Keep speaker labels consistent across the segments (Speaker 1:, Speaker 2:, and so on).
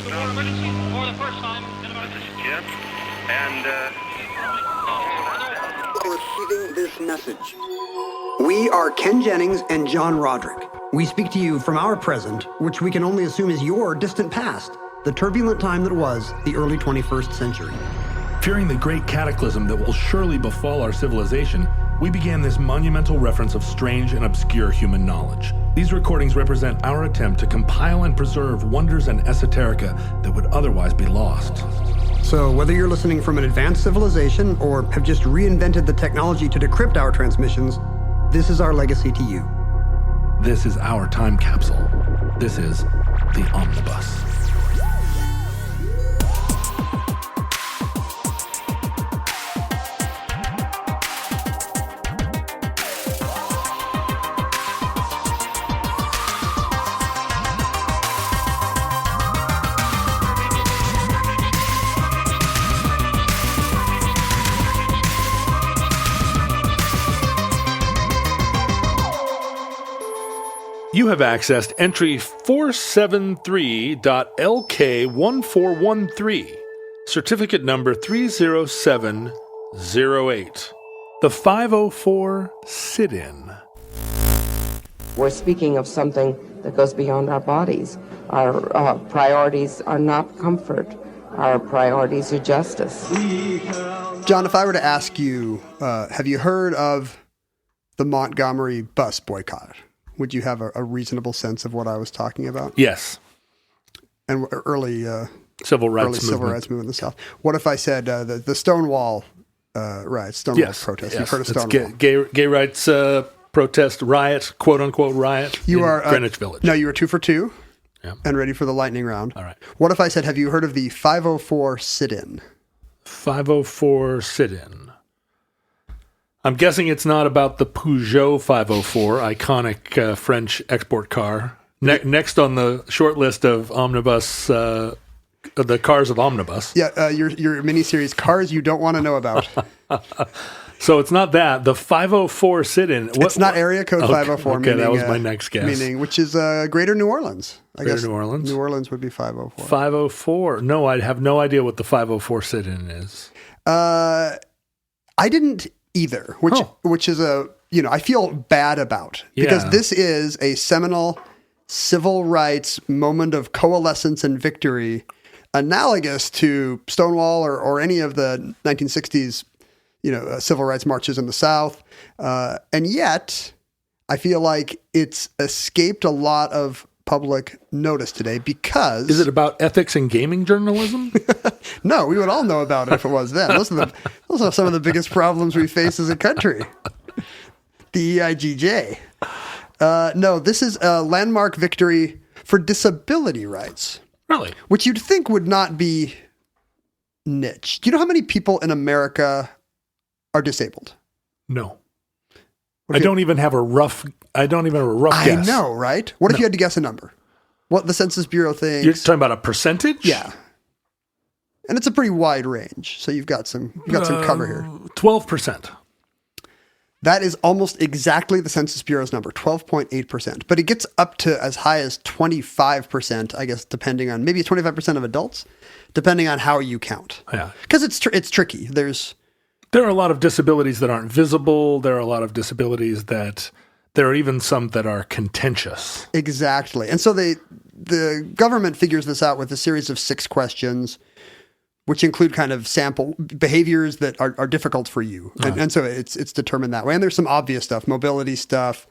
Speaker 1: emergency for the first time in about...
Speaker 2: This is Jim, and
Speaker 3: Receiving this message. We are Ken Jennings and John Roderick. We speak to you from our present, which we can only assume is your distant past, the turbulent time that was the early 21st century.
Speaker 4: Fearing the great cataclysm that will surely befall our civilization, we began this monumental reference of strange and obscure human knowledge. These recordings represent our attempt to compile and preserve wonders and esoterica that would otherwise be lost.
Speaker 3: So whether you're listening from an advanced civilization or have just reinvented the technology to decrypt our transmissions, this is our legacy to you.
Speaker 4: This is our time capsule. This is the Omnibus. You have accessed entry 473.LK1413, certificate number 30708, the 504 sit-in.
Speaker 5: We're speaking of something that goes beyond our bodies. Our priorities are not comfort. Our priorities are justice.
Speaker 3: John, if I were to ask you, have you heard of the Montgomery bus boycott? Would you have a reasonable sense of what I was talking about?
Speaker 4: Yes.
Speaker 3: And early
Speaker 4: civil rights
Speaker 3: movement in the South. What if I said the Stonewall riots, Stonewall protest?
Speaker 4: Yes.
Speaker 3: You've heard of Stonewall.
Speaker 4: Gay rights protest riot, quote-unquote riot in Greenwich Village.
Speaker 3: No, you were 2 for 2
Speaker 4: yeah.
Speaker 3: And ready for the lightning round.
Speaker 4: All right.
Speaker 3: What if I said, have you heard of the 504 sit-in?
Speaker 4: 504 sit-in. I'm guessing it's not about the Peugeot 504, iconic French export car. Next on the short list of omnibus, the cars of omnibus.
Speaker 3: Yeah, your miniseries, Cars You Don't Want to Know About.
Speaker 4: So it's not that. The 504 sit-in.
Speaker 3: It's not area code 504.
Speaker 4: Okay, meaning, that was my next guess.
Speaker 3: Which is Greater New Orleans. I guess
Speaker 4: New Orleans?
Speaker 3: New Orleans would be 504.
Speaker 4: 504. No, I have no idea what the 504 sit-in is.
Speaker 3: I didn't either, which is I feel bad about, because this is a seminal civil rights moment of coalescence and victory, analogous to Stonewall or any of the 1960s, civil rights marches in the South. And yet I feel like it's escaped a lot of public notice today because...
Speaker 4: Is it about ethics and gaming journalism?
Speaker 3: No, we would all know about it if it was then. Those are some of the biggest problems we face as a country. The EIGJ. No, this is a landmark victory for disability rights.
Speaker 4: Really?
Speaker 3: Which you'd think would not be niche. Do you know how many people in America are disabled?
Speaker 4: No. I don't even have a rough guess.
Speaker 3: I know, right? What if you had to guess a number? What the Census Bureau thinks?
Speaker 4: You're talking about a percentage?
Speaker 3: Yeah. And it's a pretty wide range, so you've got some cover here.
Speaker 4: 12%.
Speaker 3: That is almost exactly the Census Bureau's number, 12.8%. But it gets up to as high as 25%, I guess, depending on maybe 25% of adults, depending on how you count.
Speaker 4: Yeah.
Speaker 3: Because it's tricky. There
Speaker 4: are a lot of disabilities that aren't visible. There are a lot of disabilities that there are even some that are contentious.
Speaker 3: Exactly. And so the government figures this out with a series of 6 questions, which include kind of sample behaviors that are difficult for you. And so it's determined that way. And there's some obvious stuff, mobility stuff,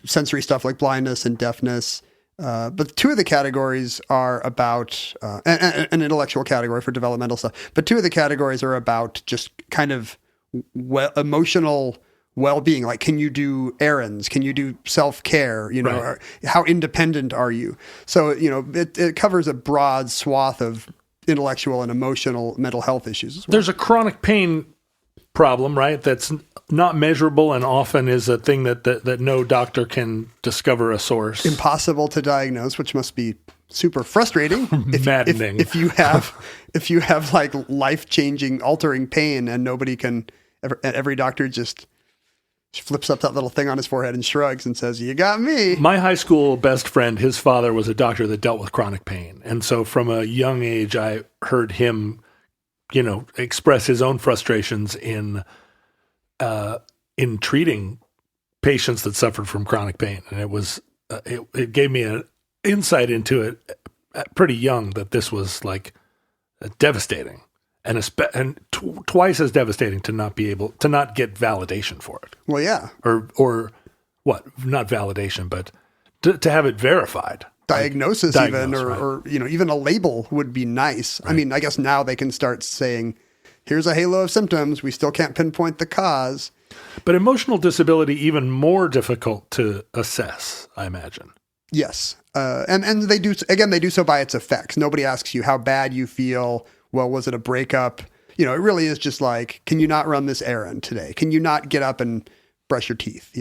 Speaker 3: sensory stuff like blindness and deafness. But 2 of the categories are about an intellectual category for developmental stuff. But 2 of the categories are about just kind of emotional well-being. Like, can you do errands? Can you do self-care? Right. How independent are you? So, it covers a broad swath of intellectual and emotional mental health issues as well.
Speaker 4: There's a chronic pain problem, right? That's not measurable and often is a thing that no doctor can discover a source.
Speaker 3: Impossible to diagnose, which must be super frustrating.
Speaker 4: Maddening.
Speaker 3: If you have like life-changing, altering pain and nobody can, every doctor just flips up that little thing on his forehead and shrugs and says, "You got me."
Speaker 4: My high school best friend, his father was a doctor that dealt with chronic pain. And so from a young age, I heard him, express his own frustrations in treating patients that suffered from chronic pain. And it was, it gave me an insight into it pretty young that this was like devastating. And twice as devastating to not be able to not get validation for it.
Speaker 3: Well, yeah.
Speaker 4: Or what? Not validation, but to have it verified.
Speaker 3: Diagnosis even, or even a label would be nice. Right. I mean, I guess now they can start saying, here's a halo of symptoms. We still can't pinpoint the cause.
Speaker 4: But emotional disability, even more difficult to assess, I imagine.
Speaker 3: Yes. And they do so by its effects. Nobody asks you how bad you feel. Well, was it a breakup? It really is just like, can you not run this errand today? Can you not get up and brush your teeth?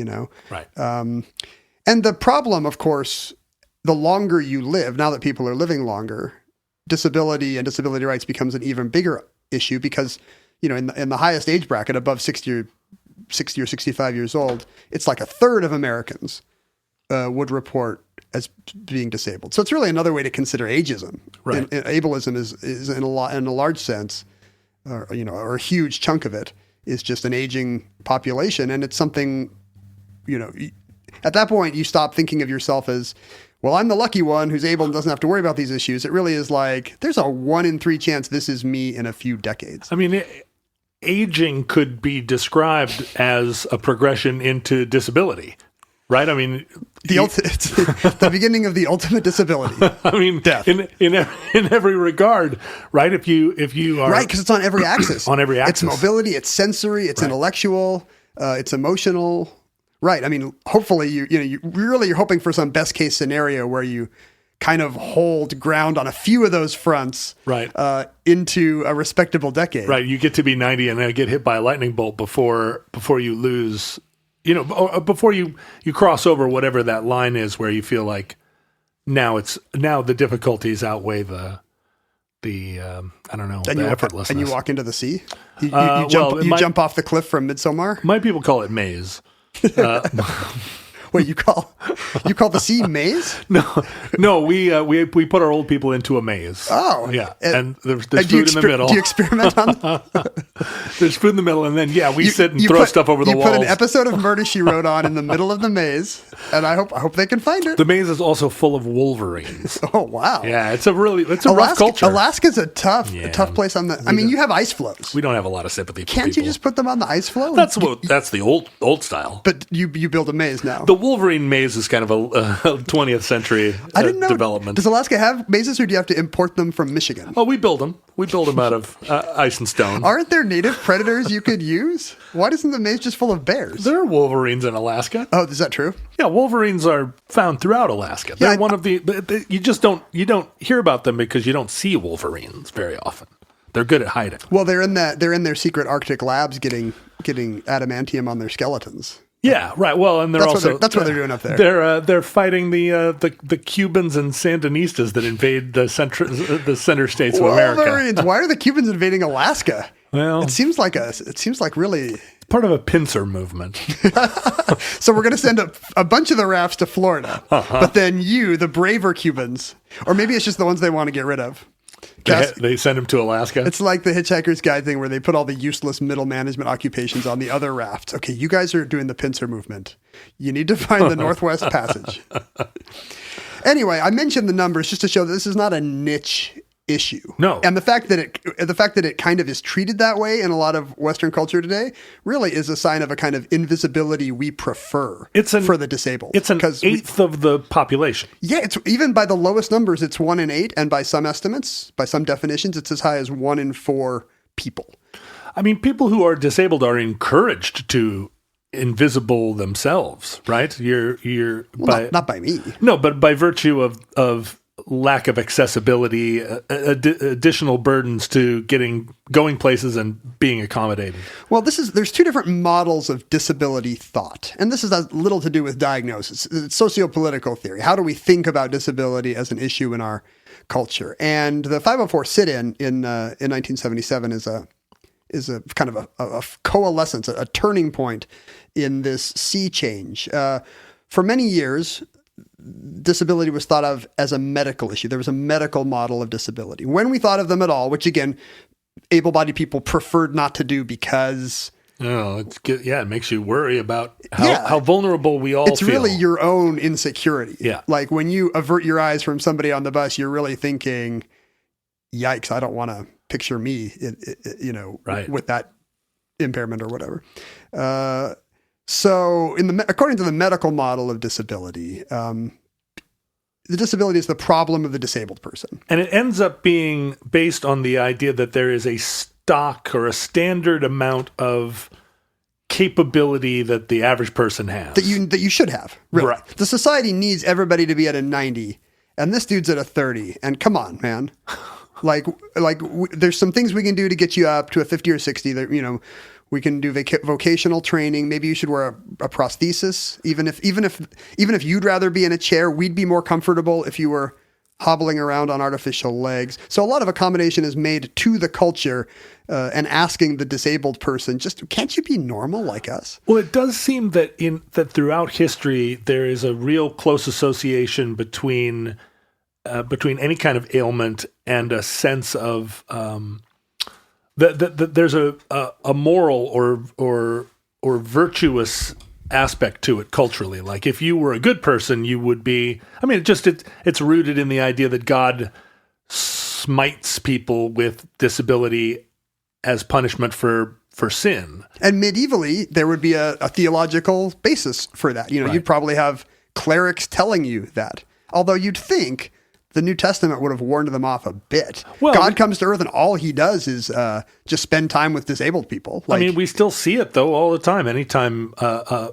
Speaker 4: Right.
Speaker 3: And the problem, of course, the longer you live, now that people are living longer, disability and disability rights becomes an even bigger issue because, in the highest age bracket, above 60 or 65 years old, it's like a third of Americans would report as being disabled. So it's really another way to consider ageism.
Speaker 4: Right.
Speaker 3: And ableism is in a large sense, or a huge chunk of it is just an aging population. And it's something, at that point you stop thinking of yourself as, well, I'm the lucky one who's able and doesn't have to worry about these issues. It really is like, there's a 1 in 3 chance this is me in a few decades.
Speaker 4: I mean, aging could be described as a progression into disability. Right, I mean,
Speaker 3: it's the beginning of the ultimate disability.
Speaker 4: I mean,
Speaker 3: death
Speaker 4: in every regard, right? If you are
Speaker 3: right, because it's on every axis.
Speaker 4: On every axis,
Speaker 3: it's mobility, it's sensory, it's intellectual, it's emotional. Right. I mean, hopefully, you're hoping for some best case scenario where you kind of hold ground on a few of those fronts,
Speaker 4: right,
Speaker 3: into a respectable decade.
Speaker 4: Right, you get to be 90 and then get hit by a lightning bolt before you lose. Before you cross over whatever that line is where you feel like now the difficulties outweigh the effortantly.
Speaker 3: And you walk into the sea? You jump off the cliff from Midsommar?
Speaker 4: My people call it maze.
Speaker 3: Wait, you call the sea maze?
Speaker 4: No, we put our old people into a maze.
Speaker 3: Oh,
Speaker 4: yeah, and there's food in the middle.
Speaker 3: Do you experiment on?
Speaker 4: There's food in the middle, and then we sit and throw stuff over the walls.
Speaker 3: You put an episode of Murder, She Wrote on in the middle of the maze, and I hope they can find it.
Speaker 4: The maze is also full of wolverines.
Speaker 3: Oh wow!
Speaker 4: Yeah, it's a rough culture.
Speaker 3: Alaska's a tough place on the. I mean, you have ice floes.
Speaker 4: We don't have a lot of sympathy for
Speaker 3: Can't
Speaker 4: people.
Speaker 3: you just put them on the ice floe?
Speaker 4: That's the old style.
Speaker 3: But you build a maze now.
Speaker 4: The Wolverine maze is kind of a 20th century development.
Speaker 3: Does Alaska have mazes, or do you have to import them from Michigan?
Speaker 4: Oh, we build them. We build them out of ice and stone.
Speaker 3: Aren't there native predators you could use? Why isn't the maze just full of bears?
Speaker 4: There are wolverines in Alaska.
Speaker 3: Oh, is that true?
Speaker 4: Yeah, wolverines are found throughout Alaska. They're one of the you don't hear about them because you don't see wolverines very often. They're good at hiding.
Speaker 3: Well, they're in their secret Arctic labs getting adamantium on their skeletons.
Speaker 4: Yeah, right. Well, and
Speaker 3: that's what they're doing up there.
Speaker 4: They're fighting the Cubans and Sandinistas that invade the center states of America.
Speaker 3: Wolverines. Why are the Cubans invading Alaska?
Speaker 4: Well,
Speaker 3: it seems like really
Speaker 4: part of a pincer movement.
Speaker 3: So we're going to send a bunch of the rafts to Florida, but then the braver Cubans, or maybe it's just the ones they want to get rid of.
Speaker 4: They send them to Alaska.
Speaker 3: It's like the Hitchhiker's Guide thing where they put all the useless middle management occupations on the other rafts. Okay, you guys are doing the pincer movement. You need to find the Northwest Passage. Anyway, I mentioned the numbers just to show that this is not a niche issue.
Speaker 4: No.
Speaker 3: And the fact that it kind of is treated that way in a lot of Western culture today really is a sign of a kind of invisibility we prefer for the disabled.
Speaker 4: It's an eighth of the population.
Speaker 3: Yeah, it's even by the lowest numbers, it's 1 in 8, and by some estimates, by some definitions, it's as high as 1 in 4 people.
Speaker 4: I mean, people who are disabled are encouraged to invisible themselves, right?
Speaker 3: Not by me.
Speaker 4: No, but by virtue of lack of accessibility, additional burdens to going places and being accommodated.
Speaker 3: Well, there's two different models of disability thought, and this has little to do with diagnosis. It's sociopolitical theory. How do we think about disability as an issue in our culture? And the 504 sit-in in 1977 is a kind of a coalescence, a turning point in this sea change. For many years, disability was thought of as a medical issue. There was a medical model of disability. When we thought of them at all, which again, able-bodied people preferred not to do because...
Speaker 4: Oh, it makes you worry about how vulnerable we all feel.
Speaker 3: It's really your own insecurity.
Speaker 4: Yeah.
Speaker 3: Like when you avert your eyes from somebody on the bus, you're really thinking, yikes, I don't want to picture me,
Speaker 4: right.
Speaker 3: with that impairment or whatever. So according to the medical model of disability, the disability is the problem of the disabled person.
Speaker 4: And it ends up being based on the idea that there is a stock or a standard amount of capability that the average person has.
Speaker 3: That you should have. Really.
Speaker 4: Right.
Speaker 3: The society needs everybody to be at a 90, and this dude's at a 30. And come on, man. There's some things we can do to get you up to a 50 or 60 that, we can do vocational training. Maybe you should wear a prosthesis. Even if you'd rather be in a chair, we'd be more comfortable if you were hobbling around on artificial legs. So a lot of accommodation is made to the culture and asking the disabled person, just can't you be normal like us?
Speaker 4: Well, it does seem that throughout history there is a real close association between any kind of ailment and a sense of that there's a moral or virtuous aspect to it culturally. Like if you were a good person, you would be. I mean, it's rooted in the idea that God smites people with disability as punishment for sin.
Speaker 3: And medievally, there would be a theological basis for that.
Speaker 4: Right.
Speaker 3: You'd probably have clerics telling you that. Although you'd think the New Testament would have warned them off a bit.
Speaker 4: Well,
Speaker 3: God comes to earth and all he does is just spend time with disabled people.
Speaker 4: We still see it though all the time. Anytime a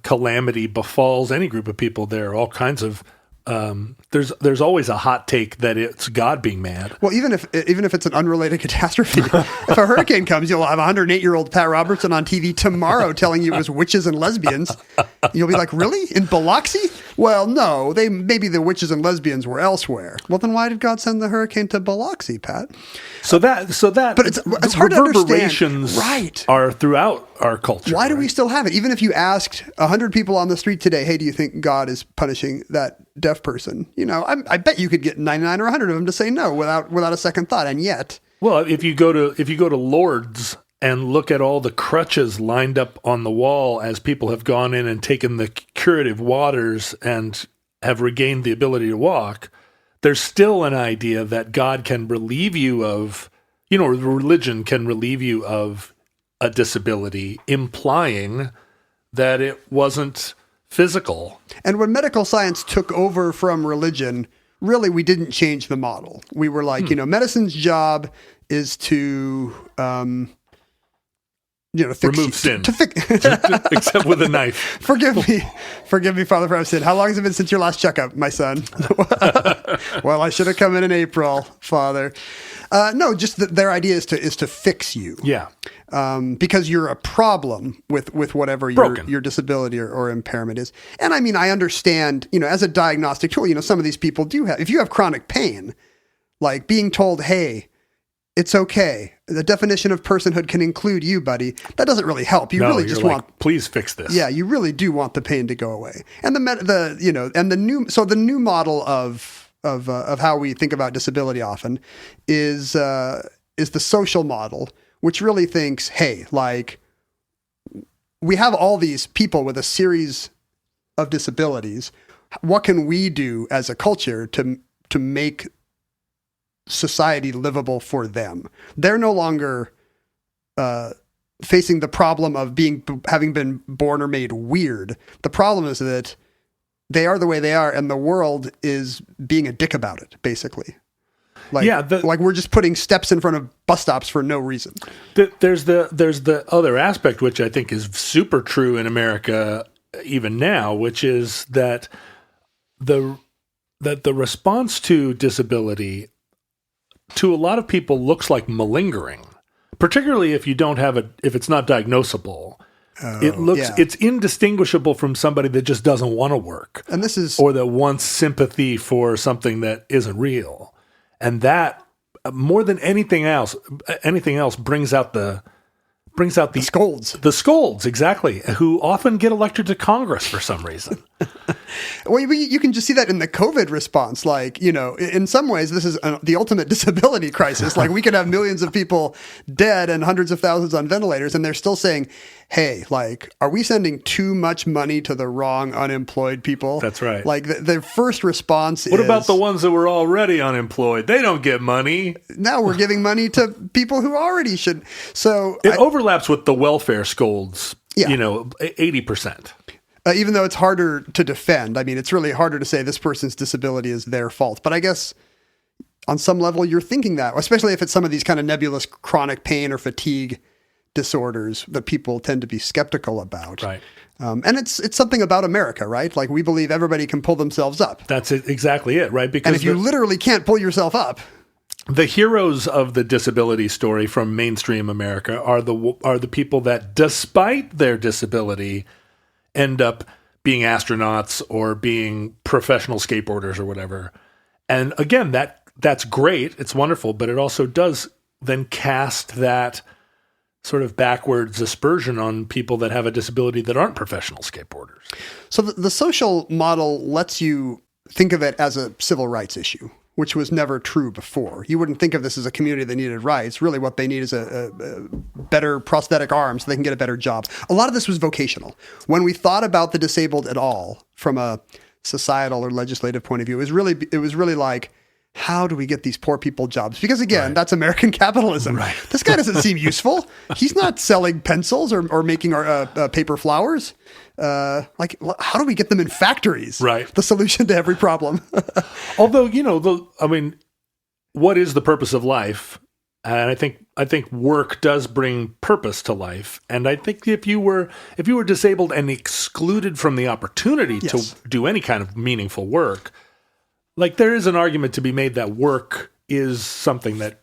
Speaker 4: calamity befalls any group of people, there are all kinds of there's always a hot take that it's God being mad.
Speaker 3: Well, even if it's an unrelated catastrophe, if a hurricane comes, you'll have 108-year-old Pat Robertson on TV tomorrow telling you it was witches and lesbians. You'll be like, really? In Biloxi? Well, no, maybe the witches and lesbians were elsewhere. Well, then why did God send the hurricane to Biloxi, Pat?
Speaker 4: So that,
Speaker 3: but it's hard to understand.
Speaker 4: Reverberations are throughout our culture.
Speaker 3: Why do we still have it? Even if you asked 100 people on the street today, hey, do you think God is punishing that deaf person? I bet you could get 99 or 100 of them to say no without a second thought. And yet,
Speaker 4: well, if you go to Lourdes and look at all the crutches lined up on the wall as people have gone in and taken the curative waters and have regained the ability to walk, there's still an idea that God can relieve you of, religion can relieve you of a disability, implying that it wasn't physical.
Speaker 3: And when medical science took over from religion, really we didn't change the model. We were like, medicine's job is to
Speaker 4: remove sin.
Speaker 3: To fix,
Speaker 4: except with a knife.
Speaker 3: Forgive me, Father, for I've sinned. How long has it been since your last checkup, my son? Well, I should have come in April, Father. No, just their idea is to fix you.
Speaker 4: Yeah.
Speaker 3: Because you're a problem with whatever your disability or impairment is. And I mean, I understand, as a diagnostic tool, some of these people do have, if you have chronic pain, like being told, hey, it's okay. The definition of personhood can include you, buddy. That doesn't really help. You really just want,
Speaker 4: please fix this.
Speaker 3: Yeah, you really do want the pain to go away. And the new model of how we think about disability often is the social model, which really thinks, hey, like we have all these people with a series of disabilities. What can we do as a culture to make society livable for them? They're no longer facing the problem of having been born or made weird. The problem is that they are the way they are, and the world is being a dick about it, basically. Like we're just putting steps in front of bus stops for no reason.
Speaker 4: There's the other aspect, which I think is super true in America even now, which is that the response to disability to a lot of people looks like malingering, particularly if you don't have if it's not diagnosable. It's indistinguishable from somebody that just doesn't want to work, or that wants sympathy for something that isn't real. And that more than anything else brings out the
Speaker 3: scolds.
Speaker 4: The scolds, exactly, who often get elected to Congress for some reason.
Speaker 3: Well, you can just see that in the COVID response. Like, in some ways, this is the ultimate disability crisis. Like, we could have millions of people dead and hundreds of thousands on ventilators, and they're still saying, hey, like, are we sending too much money to the wrong unemployed people?
Speaker 4: That's right.
Speaker 3: Like, their first response is...
Speaker 4: What about the ones that were already unemployed? They don't get money.
Speaker 3: Now we're giving money to people who already should. So
Speaker 4: it overlaps with the welfare scolds,
Speaker 3: Yeah.
Speaker 4: 80%.
Speaker 3: Even though it's harder to defend. I mean, it's really harder to say this person's disability is their fault. But I guess on some level you're thinking that, especially if it's some of these kind of nebulous chronic pain or fatigue disorders that people tend to be skeptical about.
Speaker 4: Right.
Speaker 3: And it's something about America, right? Like, we believe everybody can pull themselves up.
Speaker 4: That's exactly it, right? Because
Speaker 3: And if you literally can't pull yourself up...
Speaker 4: The heroes of the disability story from mainstream America are the people that, despite their disability, end up being astronauts or being professional skateboarders or whatever. And again, that's great. It's wonderful, but it also does then cast that sort of backwards aspersion on people that have a disability that aren't professional skateboarders.
Speaker 3: So the social model lets you think of it as a civil rights issue, which was never true before. You wouldn't think of this as a community that needed rights. Really what they need is a better prosthetic arm so they can get a better job. A lot of this was vocational. When we thought about the disabled at all from a societal or legislative point of view, it was really like, how do we get these poor people jobs? Because again, that's American capitalism.
Speaker 4: Right.
Speaker 3: This guy doesn't seem useful. He's not selling pencils or making paper flowers. Like, how do we get them in factories?
Speaker 4: Right.
Speaker 3: The solution to every problem.
Speaker 4: Although, what is the purpose of life? And I think work does bring purpose to life. And I think if you were disabled and excluded from the opportunity
Speaker 3: Yes.
Speaker 4: to do any kind of meaningful work, like, there is an argument to be made that work is something that,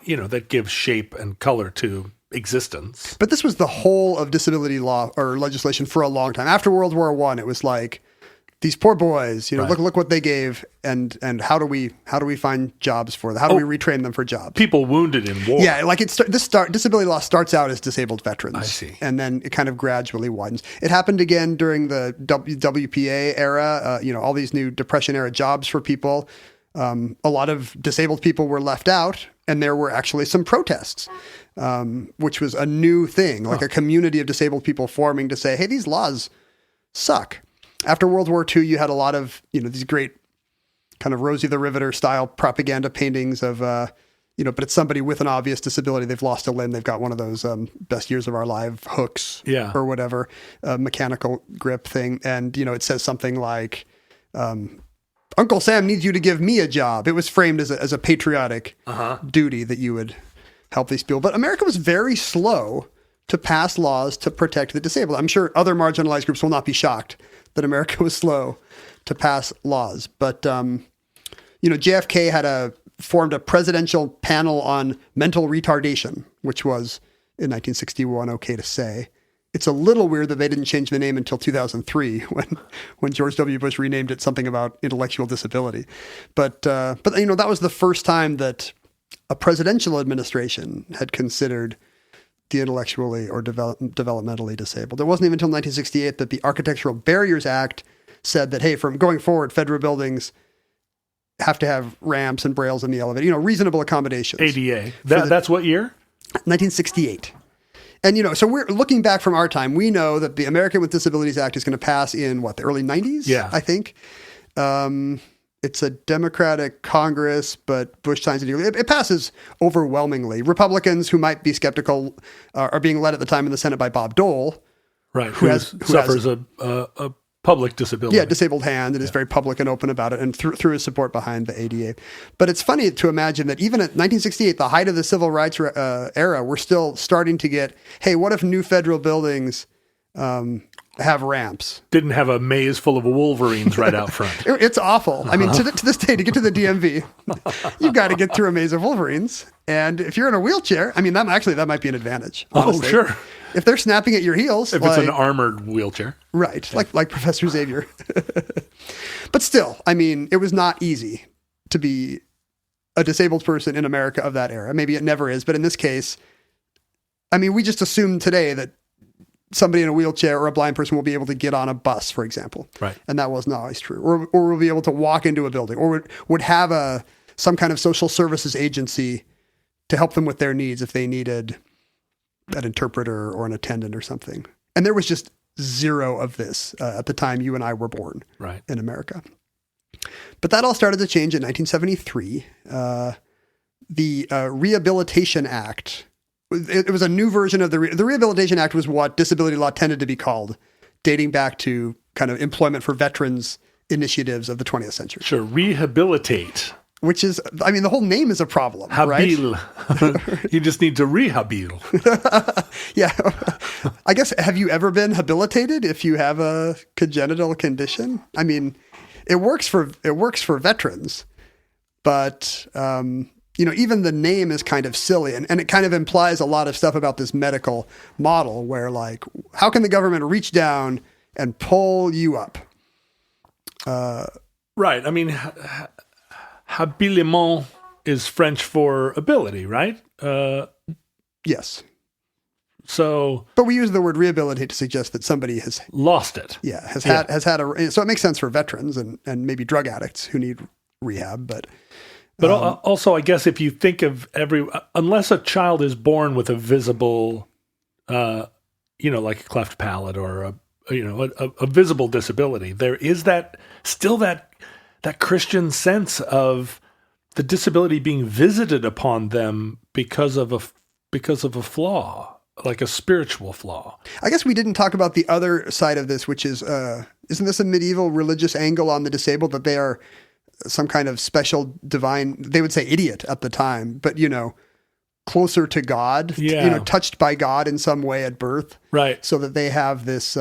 Speaker 4: that gives shape and color to existence.
Speaker 3: But this was the whole of disability law or legislation for a long time. After World War I, it was like, these poor boys,
Speaker 4: Right.
Speaker 3: look what they gave, and how do we find jobs for them? How do we retrain them for jobs?
Speaker 4: People wounded in war.
Speaker 3: Yeah, like disability law starts out as disabled veterans.
Speaker 4: I see.
Speaker 3: And then it kind of gradually widens. It happened again during the WPA era, all these new Depression era jobs for people. A lot of disabled people were left out, and there were actually some protests, which was a new thing, like a community of disabled people forming to say, hey, these laws suck. After World War II, you had a lot of, these great kind of Rosie the Riveter style propaganda paintings of, but it's somebody with an obvious disability. They've lost a limb. They've got one of those best years of our life hooks or whatever, mechanical grip thing. And, it says something like, Uncle Sam needs you to give me a job. It was framed as a patriotic duty that you would help these people. But America was very slow to pass laws to protect the disabled. I'm sure other marginalized groups will not be shocked that America was slow to pass laws. But, JFK had formed a presidential panel on mental retardation, which was in 1961 okay to say. It's a little weird that they didn't change the name until 2003 when George W. Bush renamed it something about intellectual disability. But that was the first time that a presidential administration had considered the intellectually or developmentally disabled. It wasn't even until 1968 that the Architectural Barriers Act said that, hey, from going forward, federal buildings have to have ramps and brails in the elevator, reasonable accommodations.
Speaker 4: ADA. That's what year?
Speaker 3: 1968. And, so we're looking back from our time, we know that the American with Disabilities Act is going to pass in the early 90s?
Speaker 4: Yeah.
Speaker 3: I think. It's a Democratic Congress, but Bush signs it. It passes overwhelmingly. Republicans who might be skeptical are being led at the time in the Senate by Bob Dole.
Speaker 4: Right. Who suffers a public disability.
Speaker 3: Yeah, disabled hand, and is very public and open about it, and through his support behind the ADA. But it's funny to imagine that even at 1968, the height of the civil rights era, we're still starting to get, hey, what if new federal buildings have ramps?
Speaker 4: Didn't have a maze full of wolverines right out front.
Speaker 3: It's awful. I mean, to this day, to get to the DMV, you've got to get through a maze of wolverines. And if you're in a wheelchair, I mean, that might be an advantage. Honestly.
Speaker 4: Oh, sure.
Speaker 3: If they're snapping at your heels.
Speaker 4: If it's an armored wheelchair.
Speaker 3: Right. Yeah. Like Professor Xavier. But still, I mean, it was not easy to be a disabled person in America of that era. Maybe it never is, but in this case, I mean, we just assume today that somebody in a wheelchair or a blind person will be able to get on a bus, for example.
Speaker 4: Right.
Speaker 3: And that wasn't always true. Or will be able to walk into a building, or would have some kind of social services agency to help them with their needs if they needed an interpreter or an attendant or something. And there was just zero of this at the time you and I were born in America. But that all started to change in 1973. The Rehabilitation Act, it was a new version of the Rehabilitation Act was what disability law tended to be called, dating back to kind of employment for veterans initiatives of the 20th century.
Speaker 4: Sure, rehabilitate.
Speaker 3: Which is, I mean, the whole name is a problem,
Speaker 4: Habil. Right? You just need to rehabil.
Speaker 3: Yeah. I guess, have you ever been habilitated if you have a congenital condition? I mean, it works for veterans, but, even the name is kind of silly, and it kind of implies a lot of stuff about this medical model where, like, how can the government reach down and pull you up?
Speaker 4: Right. I mean, habiliment is French for ability, right?
Speaker 3: Yes.
Speaker 4: So,
Speaker 3: but we use the word rehabilitate to suggest that somebody has
Speaker 4: lost it.
Speaker 3: Yeah, has had so it makes sense for veterans and maybe drug addicts who need rehab, but
Speaker 4: also I guess if you think of unless a child is born with a visible, like a cleft palate or a visible disability, there is that Christian sense of the disability being visited upon them because of a flaw. Like a spiritual flaw.
Speaker 3: I guess we didn't talk about the other side of this, which is, isn't this a medieval religious angle on the disabled, that they are some kind of special divine, they would say idiot at the time, but, closer to God, touched by God in some way at birth.
Speaker 4: Right.
Speaker 3: So that they have this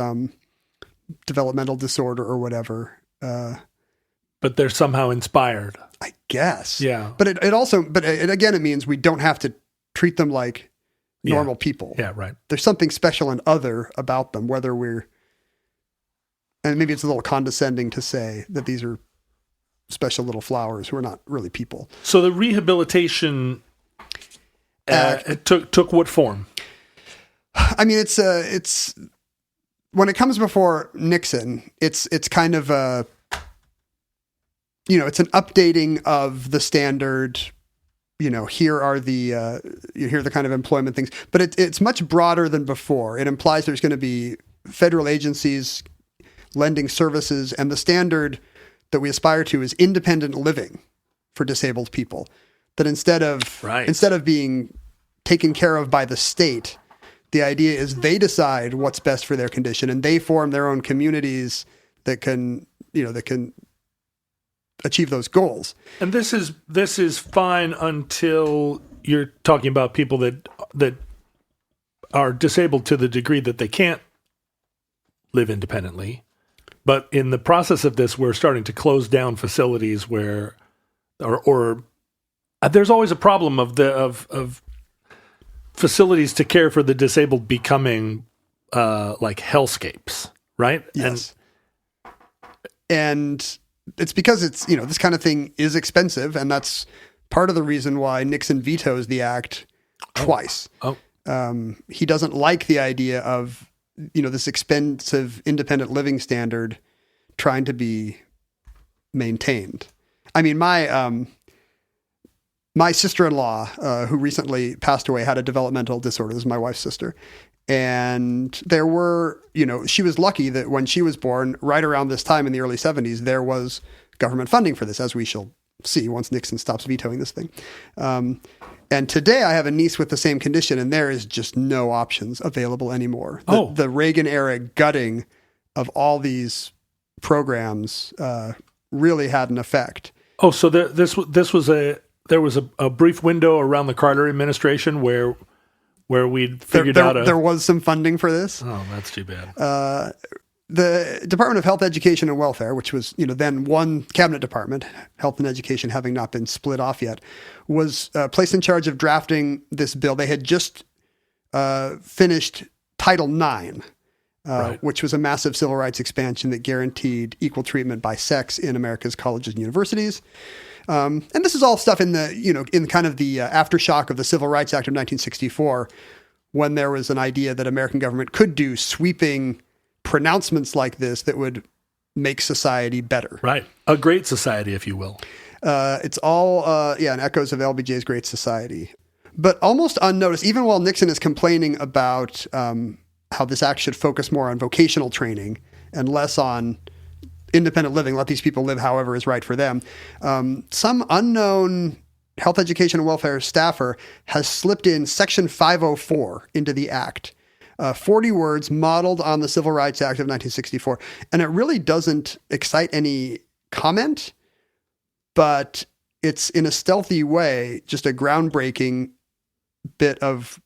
Speaker 3: developmental disorder or whatever.
Speaker 4: But they're somehow inspired.
Speaker 3: I guess.
Speaker 4: Yeah.
Speaker 3: But it means we don't have to treat them like normal people.
Speaker 4: Yeah, right.
Speaker 3: There's something special and other about them, and maybe it's a little condescending to say that these are special little flowers who are not really people.
Speaker 4: So the Rehabilitation Act took what form?
Speaker 3: I mean, it's when it comes before Nixon, it's kind of it's an updating of the standard. Here are the kind of employment things, but it's much broader than before. It implies there's going to be federal agencies lending services, and the standard that we aspire to is independent living for disabled people. That instead of being taken care of by the state, the idea is they decide what's best for their condition, and they form their own communities that can achieve those goals.
Speaker 4: And this is fine until you're talking about people that are disabled to the degree that they can't live independently. But in the process of this, we're starting to close down facilities where, or there's always a problem of facilities to care for the disabled becoming like hellscapes, right?
Speaker 3: Yes. And it's because it's, this kind of thing is expensive, and that's part of the reason why Nixon vetoes the act twice. He doesn't like the idea of, this expensive independent living standard trying to be maintained. I mean, my sister-in-law, who recently passed away, had a developmental disorder. This is my wife's sister. And there were, she was lucky that when she was born, right around this time in the early 70s, there was government funding for this, as we shall see once Nixon stops vetoing this thing. And today I have a niece with the same condition, and there is just no options available anymore. The Reagan era gutting of all these programs really had an effect.
Speaker 4: Oh, so there was a brief window around the Carter administration where we'd figured
Speaker 3: there was some funding for this.
Speaker 4: Oh, that's too bad.
Speaker 3: The Department of Health, Education, and Welfare, which was then one cabinet department, health and education having not been split off yet, was placed in charge of drafting this bill. They had just finished Title IX, which was a massive civil rights expansion that guaranteed equal treatment by sex in America's colleges and universities. And this is all stuff in in kind of the aftershock of the Civil Rights Act of 1964, when there was an idea that American government could do sweeping pronouncements like this that would make society better.
Speaker 4: Right. A great society, if you will.
Speaker 3: It's all, an echoes of LBJ's Great Society. But almost unnoticed, even while Nixon is complaining about how this act should focus more on vocational training and less on independent living, let these people live however is right for them, some unknown health, education, and welfare staffer has slipped in Section 504 into the act. 40 words modeled on the Civil Rights Act of 1964. And it really doesn't excite any comment, but it's in a stealthy way just a groundbreaking bit of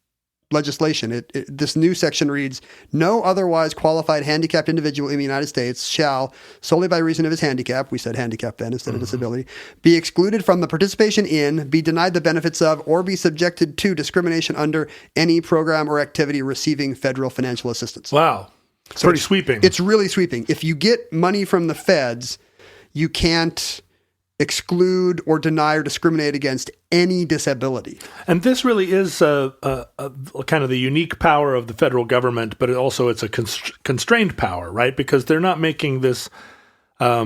Speaker 3: legislation. This new section reads, "No otherwise qualified handicapped individual in the United States shall, solely by reason of his handicap," we said handicap then instead of disability, "be excluded from the participation in, be denied the benefits of, or be subjected to discrimination under any program or activity receiving federal financial assistance."
Speaker 4: Wow.
Speaker 3: So
Speaker 4: pretty sweeping.
Speaker 3: It's really sweeping. If you get money from the feds, you can't exclude or deny or discriminate against any disability.
Speaker 4: And this really is a kind of the unique power of the federal government, but it's a constrained power, right? Because they're not making this, they're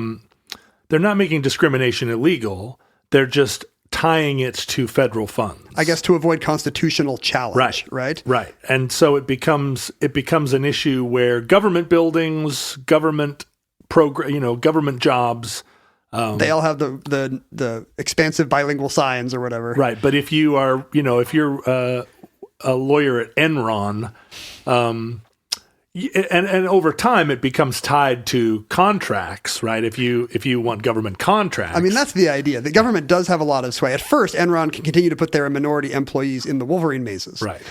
Speaker 4: not making discrimination illegal. They're just tying it to federal funds.
Speaker 3: I guess to avoid constitutional challenge, right?
Speaker 4: Right. And so it becomes an issue where government buildings, government government jobs,
Speaker 3: they all have the expansive bilingual signs or whatever.
Speaker 4: Right. But if you are, if you're a lawyer at Enron, and over time it becomes tied to contracts, right? If you want government contracts.
Speaker 3: I mean, that's the idea. The government does have a lot of sway. At first, Enron can continue to put their minority employees in the Wolverine mazes.
Speaker 4: Right.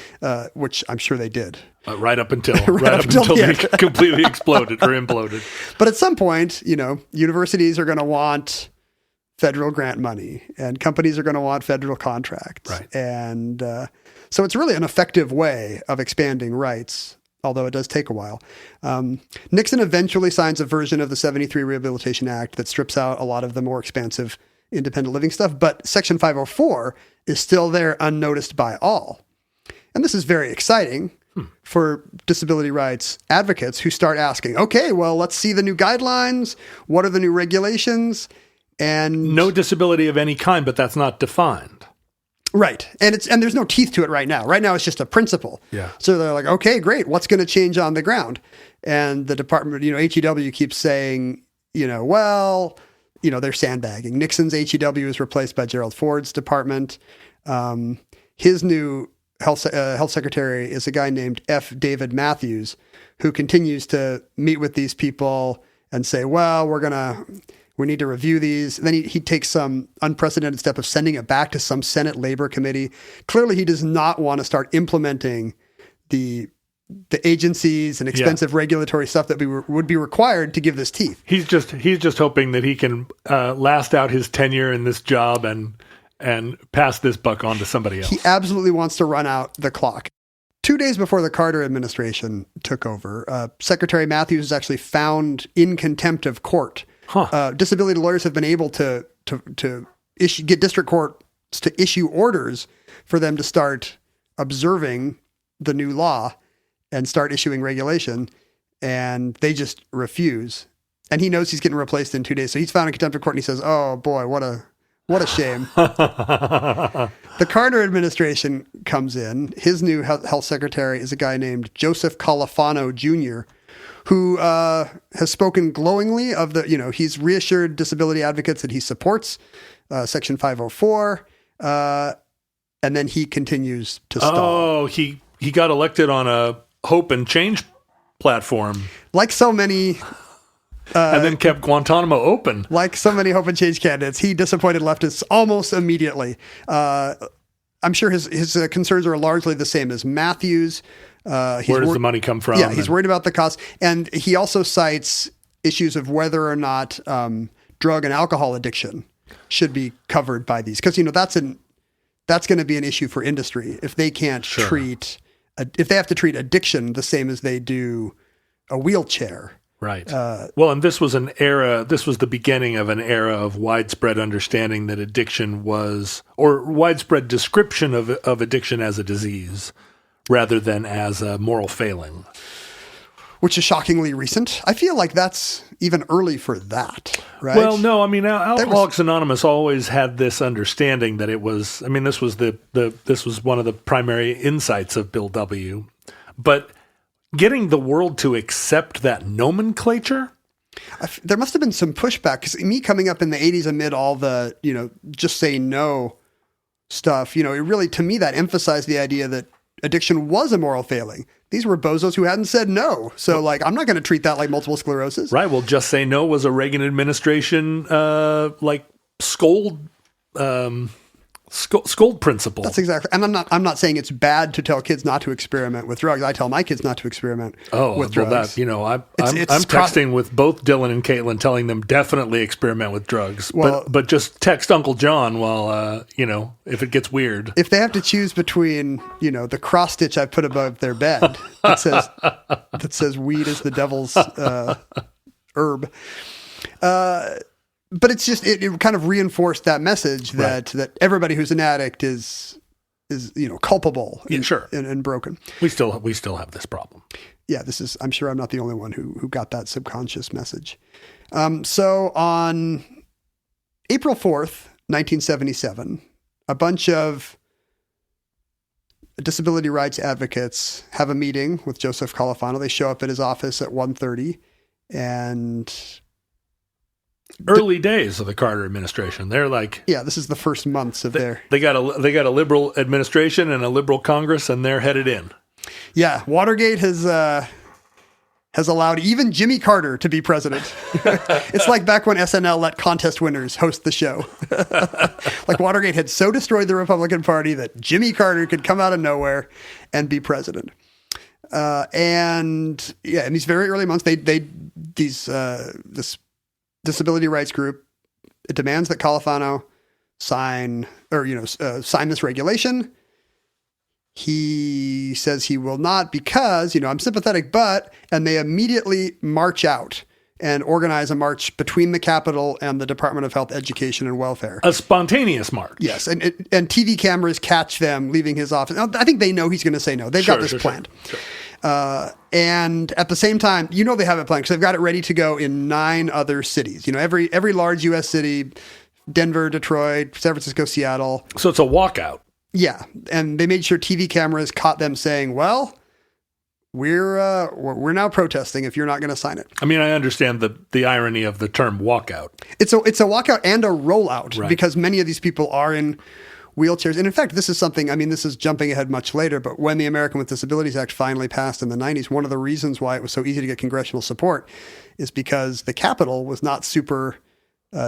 Speaker 3: Which I'm sure they did.
Speaker 4: Right up until they completely exploded or imploded.
Speaker 3: But at some point, universities are going to want federal grant money and companies are going to want federal contracts.
Speaker 4: Right.
Speaker 3: And so it's really an effective way of expanding rights, although it does take a while. Nixon eventually signs a version of the 73 Rehabilitation Act that strips out a lot of the more expansive independent living stuff, but Section 504 is still there unnoticed by all. And this is very exciting for disability rights advocates who start asking, okay, well, let's see the new guidelines. What are the new regulations? And
Speaker 4: no disability of any kind, but that's not defined.
Speaker 3: Right. And there's no teeth to it right now. Right now it's just a principle.
Speaker 4: Yeah.
Speaker 3: So they're like, okay, great. What's going to change on the ground? And the department, HEW keeps saying, they're sandbagging. Nixon's HEW is replaced by Gerald Ford's department. His new health secretary is a guy named F. David Matthews, who continues to meet with these people and say, well, we need to review these. And then he takes some unprecedented step of sending it back to some Senate Labor Committee. Clearly, he does not want to start implementing the agencies and expensive regulatory stuff that would be required to give this teeth.
Speaker 4: He's just hoping that he can last out his tenure in this job and pass this buck on to somebody else.
Speaker 3: He absolutely wants to run out the clock. 2 days before the Carter administration took over, Secretary Matthews was actually found in contempt of court. Disability lawyers have been able to get district courts to issue orders for them to start observing the new law and start issuing regulation, and they just refuse. And he knows he's getting replaced in 2 days, so he's found in contempt of court, and he says, "Oh boy, what a shame." The Carter administration comes in. His new health secretary is a guy named Joseph Califano Jr., who has spoken glowingly of he's reassured disability advocates that he supports Section 504, and then he continues to stall.
Speaker 4: Oh, he got elected on a hope and change platform.
Speaker 3: Like so many...
Speaker 4: and then kept Guantanamo open.
Speaker 3: Like so many hope and change candidates, he disappointed leftists almost immediately. I'm sure his concerns are largely the same as Matthews.
Speaker 4: Where does the money come from?
Speaker 3: Yeah, he's worried about the cost. And he also cites issues of whether or not drug and alcohol addiction should be covered by these. Because, that's going to be an issue for industry if they can't if they have to treat addiction the same as they do a wheelchair.
Speaker 4: Right. Well, and this was the beginning of an era of widespread understanding that addiction was, or widespread description of addiction as a disease rather than as a moral failing.
Speaker 3: Which is shockingly recent. I feel like that's even early for that, right?
Speaker 4: Well, no, I mean, Alcoholics Anonymous always had this understanding that it was, I mean, this was this was one of the primary insights of Bill W. But getting the world to accept that nomenclature?
Speaker 3: There must have been some pushback, because me coming up in the 80s amid all the, just say no stuff, it really, to me, that emphasized the idea that addiction was a moral failing. These were bozos who hadn't said no. So, I'm not going to treat that like multiple sclerosis.
Speaker 4: Right. Well, Just Say No was a Reagan administration, scold principle.
Speaker 3: That's exactly. And I'm not saying it's bad to tell kids not to experiment with drugs. I tell my kids not to experiment with drugs.
Speaker 4: I'm texting with both Dylan and Caitlin, telling them definitely experiment with drugs. Well, but just text Uncle John while, if it gets weird. If
Speaker 3: they have to choose between, the cross stitch I put above their bed that says weed is the devil's herb. But it's just it kind of reinforced that message that everybody who's an addict is culpable and broken.
Speaker 4: We still have this problem.
Speaker 3: Yeah, I'm sure I'm not the only one who got that subconscious message. So on April 4th, 1977, a bunch of disability rights advocates have a meeting with Joseph Califano. They show up at his office at 1:30 and
Speaker 4: early days of the Carter administration. They're like,
Speaker 3: this is the first months of
Speaker 4: they got a liberal administration and a liberal Congress, and they're headed in. Yeah,
Speaker 3: Watergate has allowed even Jimmy Carter to be president. It's like back when SNL let contest winners host the show. Like Watergate had so destroyed the Republican Party that Jimmy Carter could come out of nowhere and be president. In these very early months, this disability rights group, it demands that Califano sign this regulation. He says he will not because, I'm sympathetic, and they immediately march out and organize a march between the Capitol and the Department of Health, Education, and Welfare.
Speaker 4: A spontaneous march.
Speaker 3: Yes, and TV cameras catch them leaving his office. Now, I think they know he's going to say no. They've got this planned. Sure. And at the same time, they have it planned because they've got it ready to go in 9 other cities. Every large U.S. city, Denver, Detroit, San Francisco, Seattle.
Speaker 4: So it's a walkout.
Speaker 3: Yeah, and they made sure TV cameras caught them saying, well, we're now protesting if you're not going to sign it.
Speaker 4: I mean, I understand the irony of the term walkout.
Speaker 3: It's a walkout and a rollout because many of these people are in wheelchairs. And in fact, this is something, this is jumping ahead much later, but when the American with Disabilities Act finally passed in the 90s, one of the reasons why it was so easy to get congressional support is because the Capitol was not super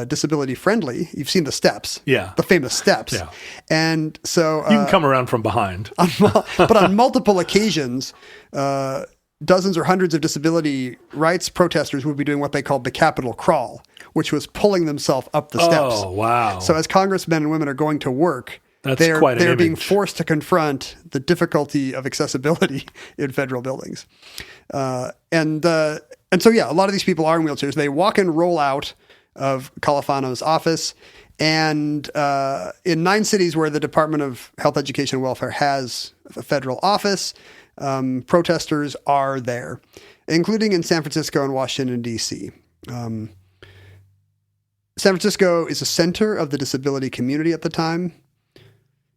Speaker 3: disability friendly. You've seen the steps.
Speaker 4: Yeah.
Speaker 3: The famous steps.
Speaker 4: Yeah.
Speaker 3: And so
Speaker 4: you can come around from behind.
Speaker 3: But on multiple occasions, dozens or hundreds of disability rights protesters would be doing what they called the Capitol crawl, which was pulling themselves up the steps.
Speaker 4: Oh, wow.
Speaker 3: So as congressmen and women are going to work, they're being forced to confront the difficulty of accessibility in federal buildings. And so, a lot of these people are in wheelchairs. They walk and roll out of Califano's office. And in 9 cities where the Department of Health, Education, and Welfare has a federal office, protesters are there, including in San Francisco and Washington, D.C. San Francisco is a center of the disability community at the time.